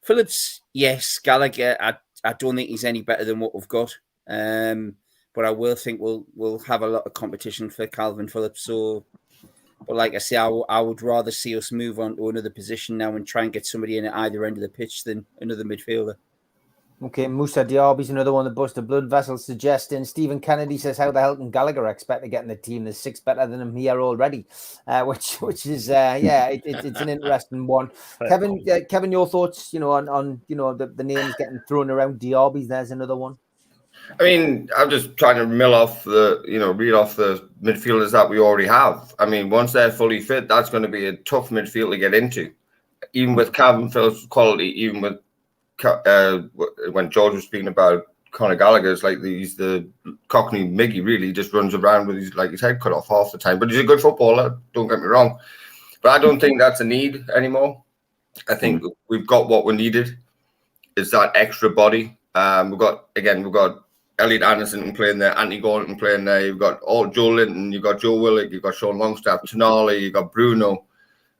Phillips, yes. Gallagher, I don't think he's any better than what we've got. But I will think we'll have a lot of competition for Calvin Phillips. So, but like I say, I would rather see us move on to another position now and try and get somebody in at either end of the pitch than another midfielder. Okay, Musa Diaby's another one that busted blood vessels suggesting. Stephen Kennedy says, how the hell can Gallagher expect to get in the team? There's six better than him here already, which is it's an interesting one. Kevin, your thoughts, you know, on you know the names getting thrown around. Diaby's, there's another one. I mean, I'm just trying to read off the midfielders that we already have. I mean, once they're fully fit, that's going to be a tough midfield to get into. Even with Calvin Phillips' quality, even with when George was speaking about Conor Gallagher, it's like he's the Cockney Miggy, really. He just runs around with his head cut off half the time. But he's a good footballer, don't get me wrong. But I don't think that's a need anymore. I think we've got what we needed, is that extra body. We've got Elliot Anderson playing there, Anthony Gordon playing there. You've got Joe Linton, you've got Joe Willock, you've got Sean Longstaff, Tonali, you've got Bruno.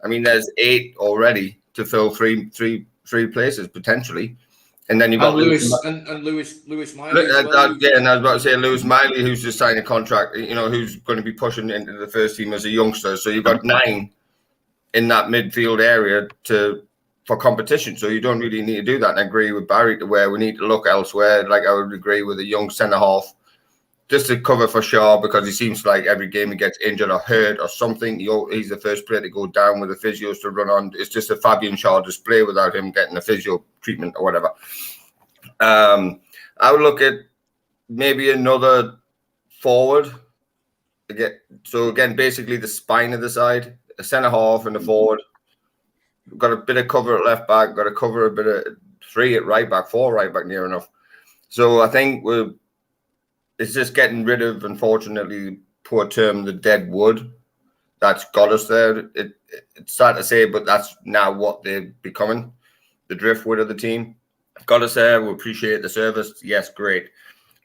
I mean, there's 8 already to fill three places potentially, and then you've got Lewis Miley. And I was about to say Lewis Miley, who's just signed a contract. You know, who's going to be pushing into the first team as a youngster. So you've got 9 in that midfield area for competition. So you don't really need to do that. And I agree with Barry to where we need to look elsewhere. Like I would agree with a young centre half, just to cover for Shaw, because he seems like every game he gets injured or hurt or something. He's the first player to go down with the physios to run on. It's just a Fabian Shaw display without him getting a physio treatment or whatever. I would look at maybe another forward. So again, basically the spine of the side, a centre half and a forward. We've got a bit of cover at left back, got to cover a bit of 3 at right back, 4 right back near enough. So I think it's just getting rid of, unfortunately, poor term, the dead wood that's got us there. It's sad to say, but that's now what they're becoming, the driftwood of the team. Got us there. We appreciate the service. Yes, great.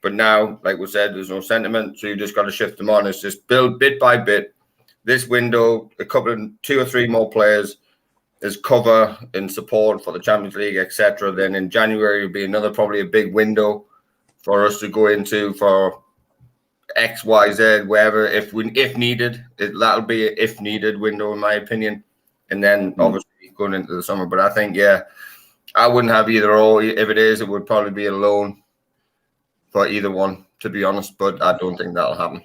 But now, like we said, there's no sentiment, so you just got to shift them on. It's just build bit by bit. This window, a couple of 2 or 3 more players is cover and support for the Champions League, etc. Then in January will be another probably a big window for us to go into for X, Y, Z, wherever, if needed. That'll be an if needed window, in my opinion. And then obviously going into the summer. But I think, I wouldn't have either or. If it is, it would probably be a loan for either one, to be honest. But I don't think that'll happen.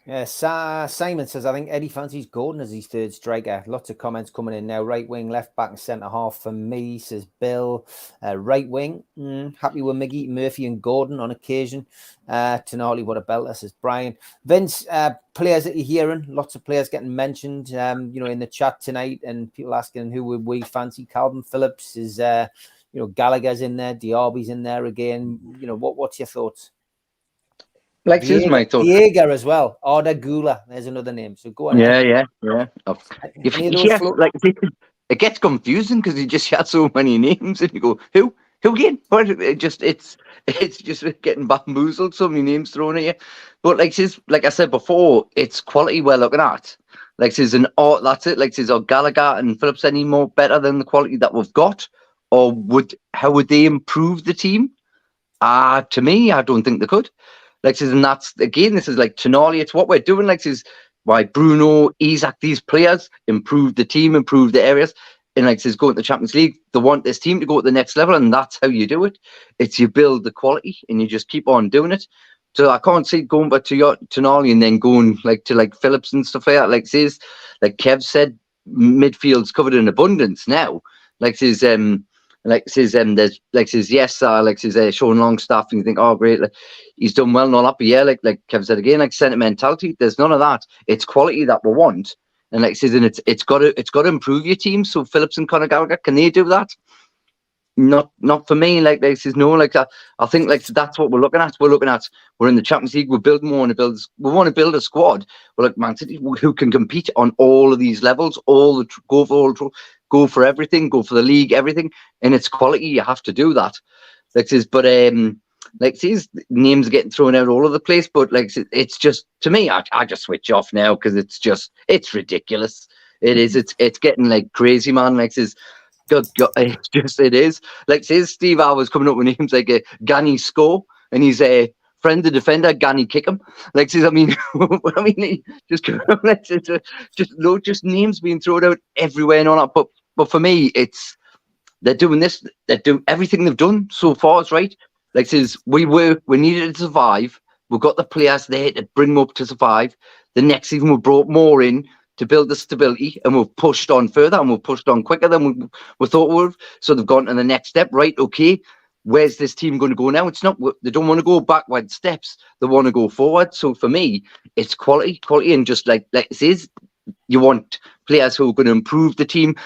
Yeah, Simon says, I think Eddie fancies Gordon as his third striker. Lots of comments coming in now. Right wing, left back, and centre half for me, says Bill. Right wing, happy with Miggy, Murphy, and Gordon on occasion. Tonali, what a belter, says Brian. Vince, players that you're hearing, lots of players getting mentioned, in the chat tonight, and people asking who would we fancy. Calvin Phillips is, Gallagher's in there, Diaby's in there again. What's your thoughts? Like, here's my thought. Diego as well. Arda Gula. There's another name. So go on. Yeah. Like, it gets confusing because you just had so many names, and you go, who again? But it's just getting bamboozled. So many names thrown at you. But like I said before, it's quality we're looking at. Like, says that's it. Like, says, are Gallagher and Phillips any more better than the quality that we've got, or how would they improve the team? To me, I don't think they could. Like, says, and that's again, this is like Tonali. It's what we're doing. Like, says, why Bruno, Isaac, these players improve the team, improve the areas, and like says, go to the Champions League. They want this team to go to the next level, and that's how you do it. It's you build the quality, and you just keep on doing it. So I can't see going back to your Tonali and then going to Phillips and stuff like that. Like says, like Kev said, midfield's covered in abundance now. There's Sean Longstaff, and you think, oh great, he's done well and all that. But yeah, like Kev said again, sentimentality. There's none of that. It's quality that we want, and it's got to improve your team. So Phillips and Conor Gallagher, can they do that? Not for me. I think that's what we're looking at. We're in the Champions League. We're building more, we want to build a squad. We're like Man City, who can compete on all of these levels. Go for everything. Go for the league, everything. And it's quality. You have to do that. Names are getting thrown out all over the place. But it's just, to me, I just switch off now because it's ridiculous. It is. It's getting like crazy, man. God, it is. Steve I was coming up with names like Gani Score, and he's a friend the defender, Gani kick him. Just names being thrown out everywhere and all that. But for me, they're doing this. They do everything they've done so far. It's right. We needed to survive. We've got the players there to bring them up to survive. The next season we brought more in to build the stability, and we've pushed on further, and we've pushed on quicker than we thought we would. So they've gone to the next step, right? Okay, where's this team going to go now? It's not, they don't want to go backward steps, they want to go forward. So for me, it's quality, and just like it is, you want players who are going to improve the team,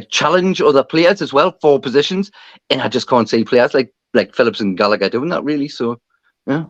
challenge other players as well for positions. And I just can't see players like Phillips and Gallagher doing that, really. So yeah.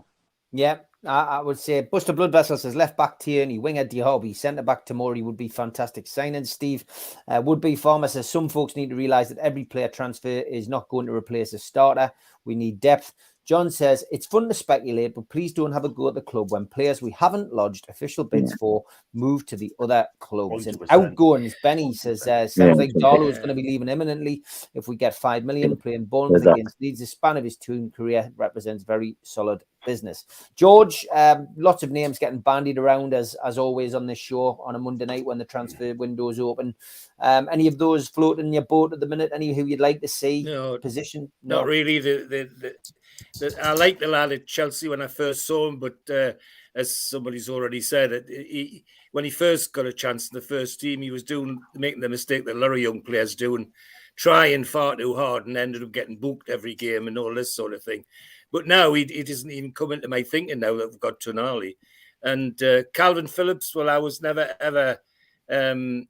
I would say Buster Blood Vessel says left back Tierney, winger Diaby, centre back Tomori would be fantastic signing. Steve Would Be Farmer says some folks need to realise that every player transfer is not going to replace a starter. We need depth. John says it's fun to speculate, but please don't have a go at the club when players we haven't lodged official bids for move to the other clubs. And outgoings, Benny says sounds like Darlow is going to be leaving imminently if we get 5 million. Playing Bournemouth against Leeds, the span of his team career represents very solid business. George, lots of names getting bandied around as always on this show on a Monday night when the transfer window is open. Any of those floating in your boat at the minute? Any who you'd like to see? No, position? Not really. I liked the lad at Chelsea when I first saw him, but as somebody's already said, when he first got a chance in the first team, he was making the mistake that a lot of young players do and trying far too hard and ended up getting booked every game and all this sort of thing. But now he doesn't even come into my thinking now that we've got Tonali. And Calvin Phillips, well, I was never, ever... golden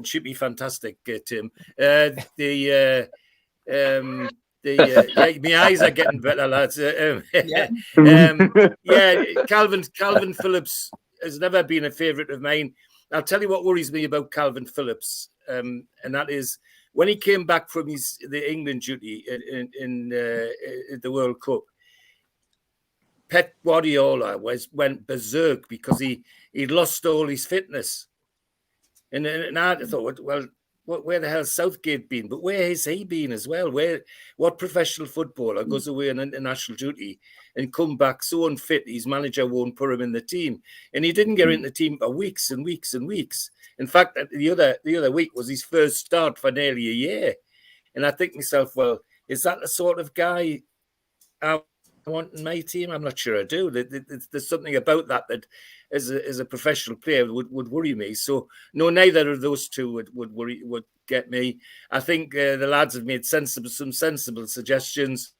chippy, fantastic, Tim. My eyes are getting better, lads. Calvin Phillips has never been a favourite of mine. I'll tell you what worries me about Calvin Phillips, and that is when he came back from the England duty in the World Cup. Pep Guardiola went berserk because he'd lost all his fitness, and I thought, well, where the hell's Southgate been? But where has he been as well? What professional footballer goes away on international duty and come back so unfit his manager won't put him in the team? And he didn't get in the team for weeks and weeks and weeks. In fact, the other week was his first start for nearly a year. And I think to myself, well, is that the sort of guy I want in my team? I'm not sure I do. There's something about that as a professional player would worry me. So no, neither of those two would get me. I think the lads have made some sensible suggestions.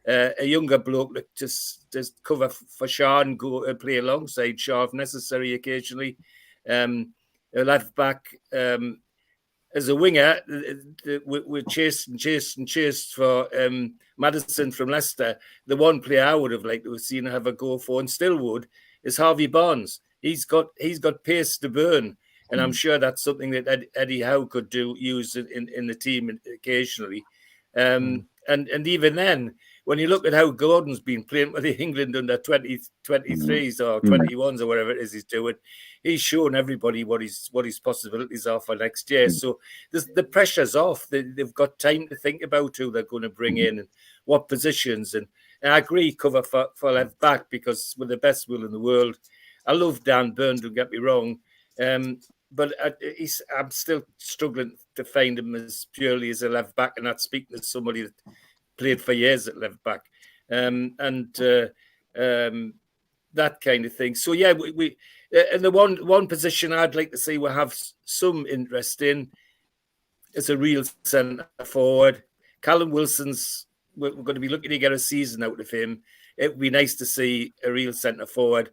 A younger bloke that just cover for Shaw and go play alongside Shaw if necessary occasionally. A left back as a winger, we're chased for Maddison from Leicester. The one player I would have liked to have seen have a go for, and still would, is Harvey Barnes. He's got pace to burn, and I'm sure that's something that Eddie Howe could use in the team occasionally. And even then, when you look at how Gordon's been playing with the England under 23s or 21s or whatever it is he's doing, he's shown everybody what his possibilities are for next year. So the pressure's off. They've got time to think about who they're going to bring in and what positions. And I agree, cover for left back, because with the best will in the world, I love Dan Burn, don't get me wrong. But I'm still struggling to find him as purely as a left back, and that's speaking to somebody that played for years at left back, and that kind of thing. So yeah, we and the one position I'd like to see we have some interest in is a real centre forward. Callum Wilson's, we're going to be looking to get a season out of him. It would be nice to see a real centre forward,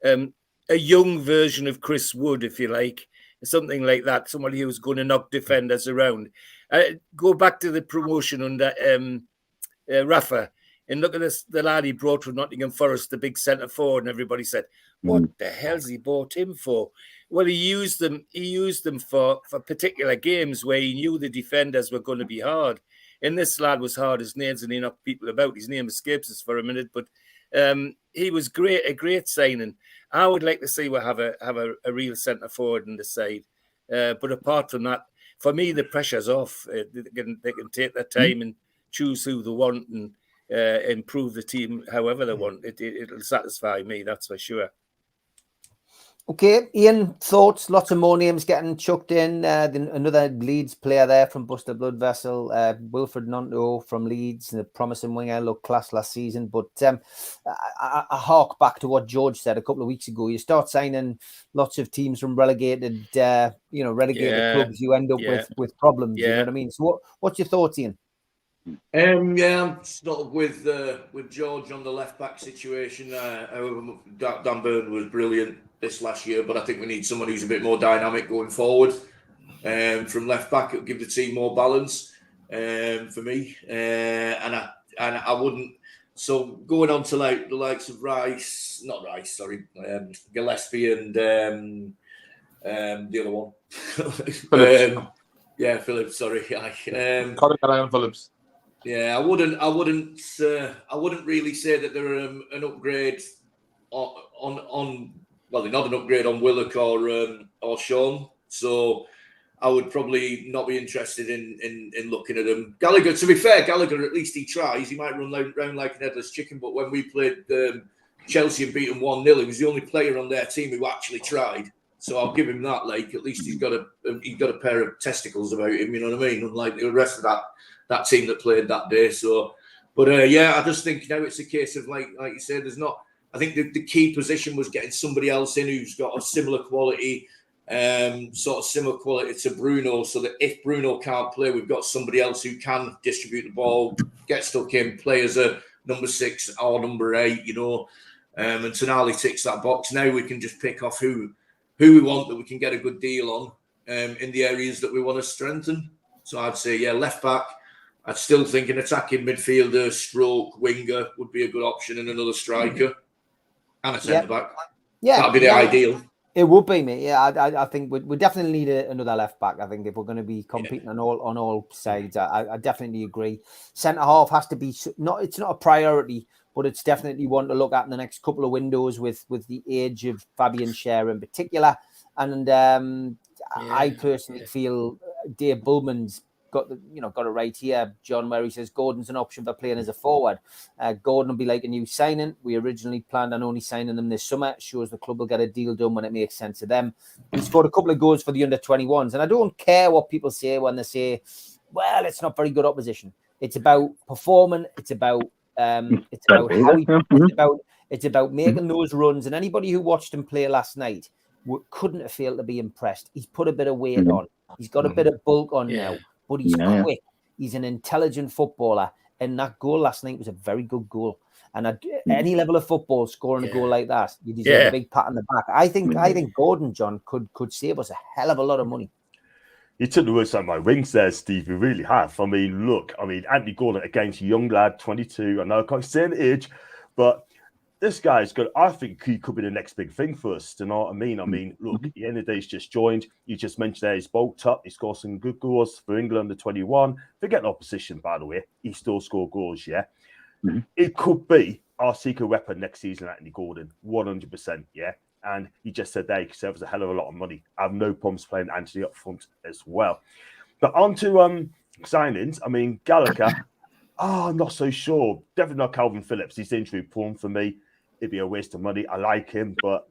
a young version of Chris Wood, if you like. Something like that, somebody who's going to knock defenders around. Go back to the promotion under Rafa, and look at this, the lad he brought from Nottingham Forest, the big centre forward, and everybody said, what the hell's he bought him for? Well, he used them for particular games where he knew the defenders were going to be hard. And this lad was hard as nails, and he knocked people about. His name escapes us for a minute, but he was a great signing. I would like to see we have a real centre forward in the side. But apart from that, for me, the pressure's off. They can take their time and choose who they want and improve the team however they want. It'll satisfy me, that's for sure. Okay, Ian, thoughts? Lots of more names getting chucked in. Another Leeds player there from Buster Blood Vessel, Wilfred Nonto from Leeds, the promising winger, looked class last season. But I hark back to what George said a couple of weeks ago. You start signing lots of teams from relegated clubs, you end up with problems. You know what I mean? So what's your thoughts, Ian? I'm sort of with George on the left back situation. Dan Burn was brilliant this last year, but I think we need someone who's a bit more dynamic going forward. From left back, it'll give the team more balance for me. And I wouldn't. So going on to like the likes of Gillespie and the other one, Phillips. Phillips. Sorry, Colin Phillips. Yeah, I wouldn't really say that they're an upgrade on. Well, they're not an upgrade on Willock or Sean. So I would probably not be interested in looking at them. Gallagher, to be fair, Gallagher, at least he tries. He might run around like an headless chicken, but when we played Chelsea and beat them 1-0, he was the only player on their team who actually tried. So I'll give him that. Like, at least he's got a pair of testicles about him. You know what I mean? Unlike the rest of that team that played that day. So, but I just think now it's a case of like you said, there's not. I think the key position was getting somebody else in who's got a similar quality, similar quality to Bruno, so that if Bruno can't play, we've got somebody else who can distribute the ball, get stuck in, play as a number 6 or number 8, and Tonali ticks that box. Now we can just pick off who we want that we can get a good deal on in the areas that we want to strengthen. So I'd say, left back. I'd still think an attacking midfielder, stroke, winger would be a good option, and another striker. And a centre back. Yeah, that'd be the ideal. It would be, mate. Yeah, I think we definitely need another left back. I think if we're going to be competing on all sides, I definitely agree. Centre half has to be it's not a priority, but it's definitely one to look at in the next couple of windows with the age of Fabian Schär in particular. And I personally feel Dave Bullman's got it right here, John, where he says Gordon's an option for playing as a forward. Gordon will be like a new signing. We originally planned on only signing them this summer. Shows the club will get a deal done when it makes sense to them. He scored a couple of goals for the under-21s, and I don't care what people say when they say, well, it's not very good opposition. It's about performing. It's about It's about how it's about making those runs. And anybody who watched him play last night couldn't have failed to be impressed. He's put a bit of weight on. He's got a bit of bulk on now, but he's quick. He's an intelligent footballer. And that goal last night was a very good goal. And at any level of football, scoring a goal like that, you deserve a big pat on the back. I think Gordon, John, could save us a hell of a lot of money. You took the words out of my wings there, Steve. You really have. I mean, look, Anthony Gordon against a young lad, 22. I know I can't say the age, but this guy's good. I think he could be the next big thing for us. You know what I mean? I mean, look, at the end of the day, he's just joined. You just mentioned there he's bulked up. He scored some good goals for England, the 21. Forget the opposition, by the way. He still scored goals, yeah? It could be our secret weapon next season, Anthony Gordon, 100%, yeah? And he just said there he could save us a hell of a lot of money. I have no problems playing Anthony up front as well. But on to signings. I mean, Gallagher, I'm not so sure. Definitely not Calvin Phillips. He's injury prone for me. It'd be a waste of money. I like him, but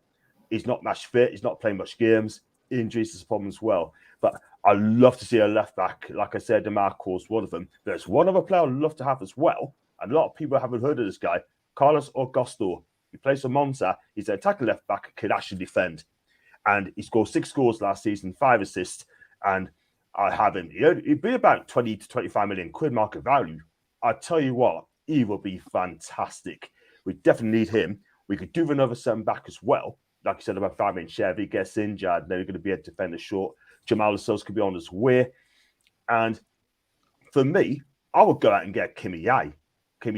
he's not match fit. He's not playing much games. Injuries is a problem as well. But I'd love to see a left back. Like I said, DeMarco's one of them. There's one other player I'd love to have as well. And a lot of people haven't heard of this guy, Carlos Augusto. He plays for Monza. He's an attacking left back, can actually defend. And he scored 6 goals last season, 5 assists. And I have him. He'd be about 20 to 25 million quid market value. I tell you what, he will be fantastic. We definitely need him. We could do another centre back as well. Like I said about Fabian Chevy gets injured, then we're going to be able to defend a short. Jamal Lascelles could be on his way. And for me, I would go out and get Kimi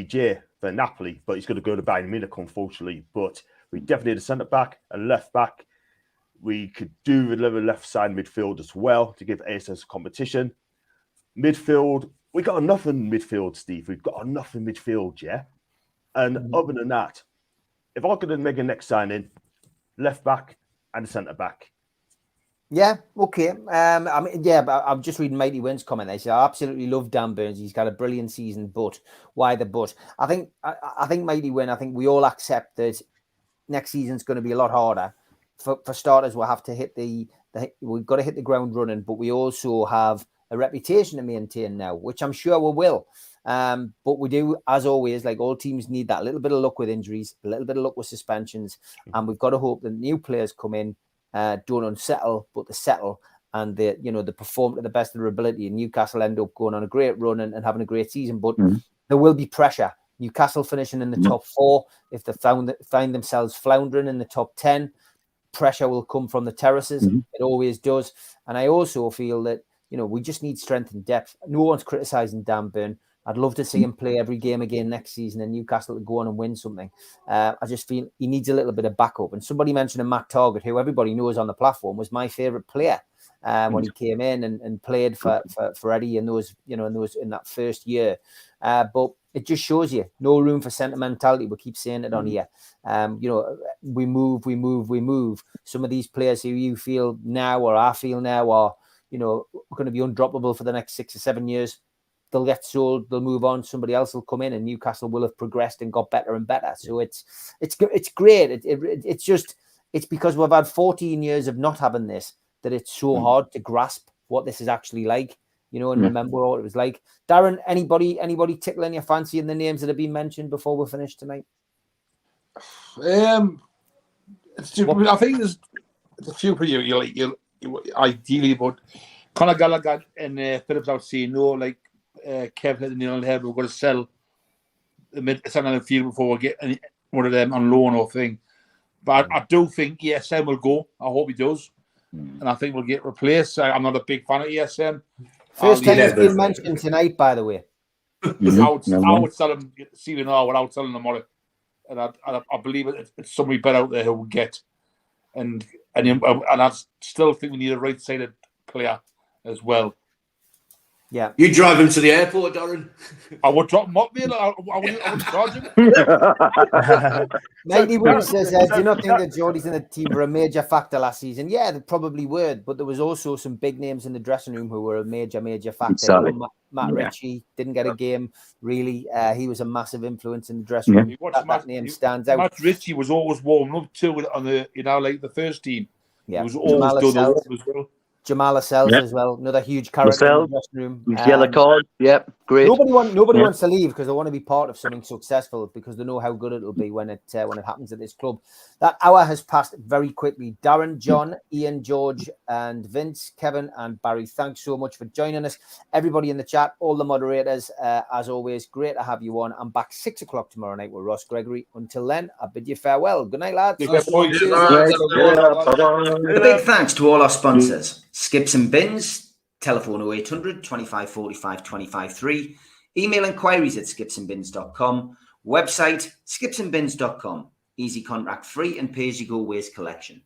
J for Napoli, but he's going to go to Bayern Munich, unfortunately. But we definitely need a centre back, a left back. We could do a little left side midfield as well to give ASS competition. Midfield, we got enough in midfield, Steve. We've got enough in midfield, yeah? And other than that, if I could make a next signing, left back and a centre back. Yeah, okay. But I'm just reading Mighty Win's comment. They say, I absolutely love Dan Burns. He's got a brilliant season, but why the but? I think Mighty Win, I think we all accept that next season's going to be a lot harder. For starters, we'll have to we've got to hit the ground running, but we also have a reputation to maintain now, which I'm sure we will. But we do, as always, like all teams need that little bit of luck with injuries, a little bit of luck with suspensions, and we've got to hope that new players come in, don't unsettle, but they settle, and they perform to the best of their ability. And Newcastle end up going on a great run and having a great season, but there will be pressure. Newcastle finishing in the top 4, if they find themselves floundering in the top 10, pressure will come from the terraces. It always does. And I also feel that we just need strength and depth. No one's criticising Dan Burn. I'd love to see him play every game again next season and Newcastle to go on and win something. I just feel he needs a little bit of backup. And somebody mentioned Matt Targett, who everybody knows on the platform was my favourite player when he came in and played for Eddie in those in that first year. But it just shows you no room for sentimentality. We keep saying it on here. We move. Some of these players who you feel now or I feel now are going to be undroppable for the next 6 or 7 years. They'll get sold, they'll move on, somebody else will come in, and Newcastle will have progressed and got better and better. So it's great. It's because we've had 14 years of not having this that it's so hard to grasp what this is actually like, and remember what it was like. Darren, anybody tickling your fancy in the names that have been mentioned before we finish tonight? I think there's a few for you ideally, but Conor Gallagher and Phillips, I would say no, like Kev hit the nail on the head. We're going to sell the centre of the field before we get one of them on loan or thing. But I do think ESM will go. I hope he does. And I think we'll get replaced. I'm not a big fan of ESM. First time it's been mentioned tonight, by the way. I would sell him CVNR without selling them on it. And I believe it's somebody better out there who will get. And I still think we need a right-sided player as well. Yeah. You drive him to the airport, Darren? I would drop him up, mate. I would charge him. Mighty Will says, do you not think that Geordie's in the team were a major factor last season? Yeah, they probably were, but there was also some big names in the dressing room who were a major factor. Exactly. Matt Ritchie didn't get a game, really. He was a massive influence in the dressing room. That name stands out. Matt Ritchie was always warming up too on the the first team. Yeah. He was always doing the warm as well. Jamal Lascelles Yep. as well, another huge character in the dressing room. Yellow card. Yep, great. Nobody Yeah. wants to leave because they want to be part of something successful because they know how good it will be when it happens at this club. That hour has passed very quickly. Darren, John, Ian, George, and Vince, Kevin, and Barry, thanks so much for joining us. Everybody in the chat, all the moderators, as always, great to have you on. I'm back 6 o'clock tomorrow night with Ross Gregory. Until then, I bid you farewell. Good night, lads. Take care, boys. Right. Yeah, A big thanks to all our sponsors: Skips and Bins, telephone 0800 25 45 25 3, email inquiries at skipsandbins.com, website skipsandbins.com, easy contract free and pay-as-you-go waste collection.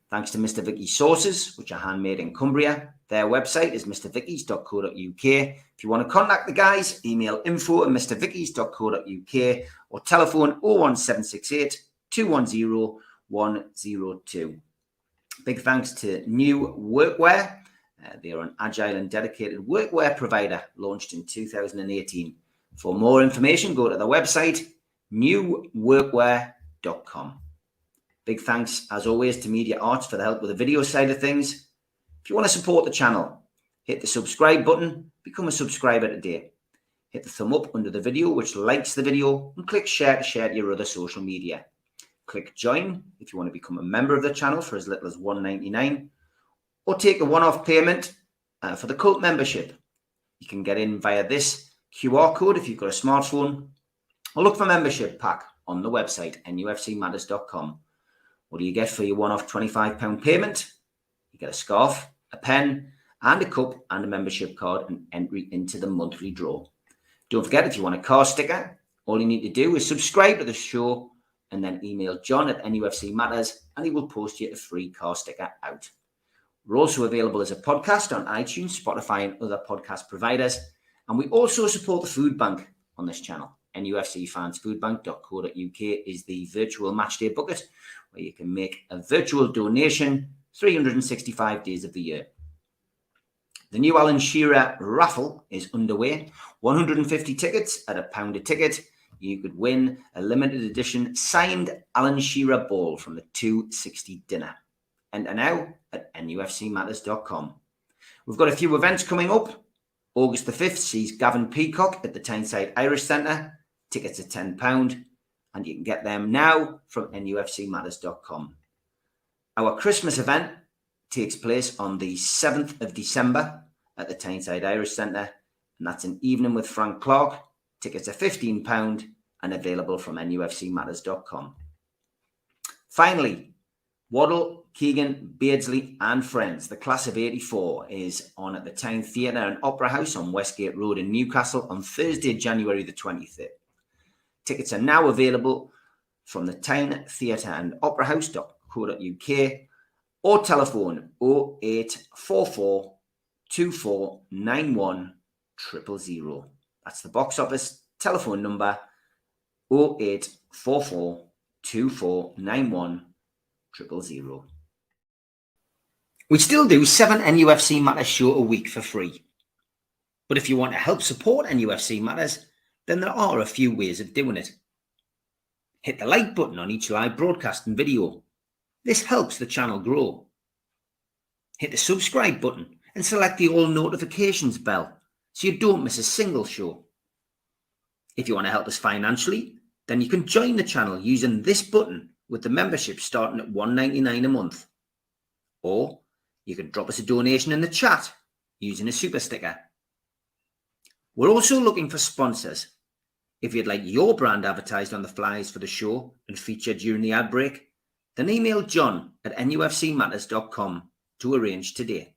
Thanks to Mr. Vicky's sauces, which are handmade in Cumbria. Their website is mrvickies.co.uk. If you want to contact the guys, email info@mrvickies.co.uk or telephone 01768 210 102. Big thanks to New Workwear. They are an agile and dedicated workwear provider launched in 2018. For more information, go to their website, newworkwear.com. Big thanks, as always, to Media Arts for the help with the video side of things. If you want to support the channel, hit the subscribe button, become a subscriber today. Hit the thumb up under the video, which likes the video, and click share to share to your other social media. Click join if you want to become a member of the channel for as little as $1.99, or take a one-off payment for the cult membership. You can get in via this QR code if you've got a smartphone, or look for membership pack on the website, nufcmatters.com. What do you get for your one-off £25 payment? You get a scarf, a pen, and a cup, and a membership card, and entry into the monthly draw. Don't forget, if you want a car sticker, all you need to do is subscribe to the show and then email John at NUFC Matters, and he will post you a free car sticker out. We're also available as a podcast on iTunes, Spotify, and other podcast providers. And we also support the food bank on this channel. NUFCfansfoodbank.co.uk is the virtual matchday bucket where you can make a virtual donation 365 days of the year. The new Alan Shearer raffle is underway. 150 tickets at £1 a ticket. You could win a limited edition signed Alan Shearer ball from the 260 dinner. Enter now at nufcmatters.com. We've got a few events coming up. August the 5th sees Gavin Peacock at the Tyneside Irish Centre. Tickets are £10, and you can get them now from nufcmatters.com. Our Christmas event takes place on the 7th of December at the Tyneside Irish Centre, and that's an evening with Frank Clark. Tickets are £15 and available from nufcmatters.com. Finally, Waddle, Keegan, Beardsley and Friends, the class of 84, is on at the Town Theatre and Opera House on Westgate Road in Newcastle on Thursday, January the 23rd. Tickets are now available from the Town Theatre and Opera House.co.uk or telephone 0844 2491 000. That's the box office telephone number 0844 2491 000. We still do 7 NUFC Matters show a week for free. But if you want to help support NUFC Matters, then there are a few ways of doing it. Hit the like button on each live broadcast and video. This helps the channel grow. Hit the subscribe button and select the all notifications bell so you don't miss a single show. If you want to help us financially, then you can join the channel using this button with the membership starting at $1.99 a month. Or you can drop us a donation in the chat using a super sticker. We're also looking for sponsors. If you'd like your brand advertised on the flyers for the show and featured during the ad break, then email John at nufcmatters.com to arrange today.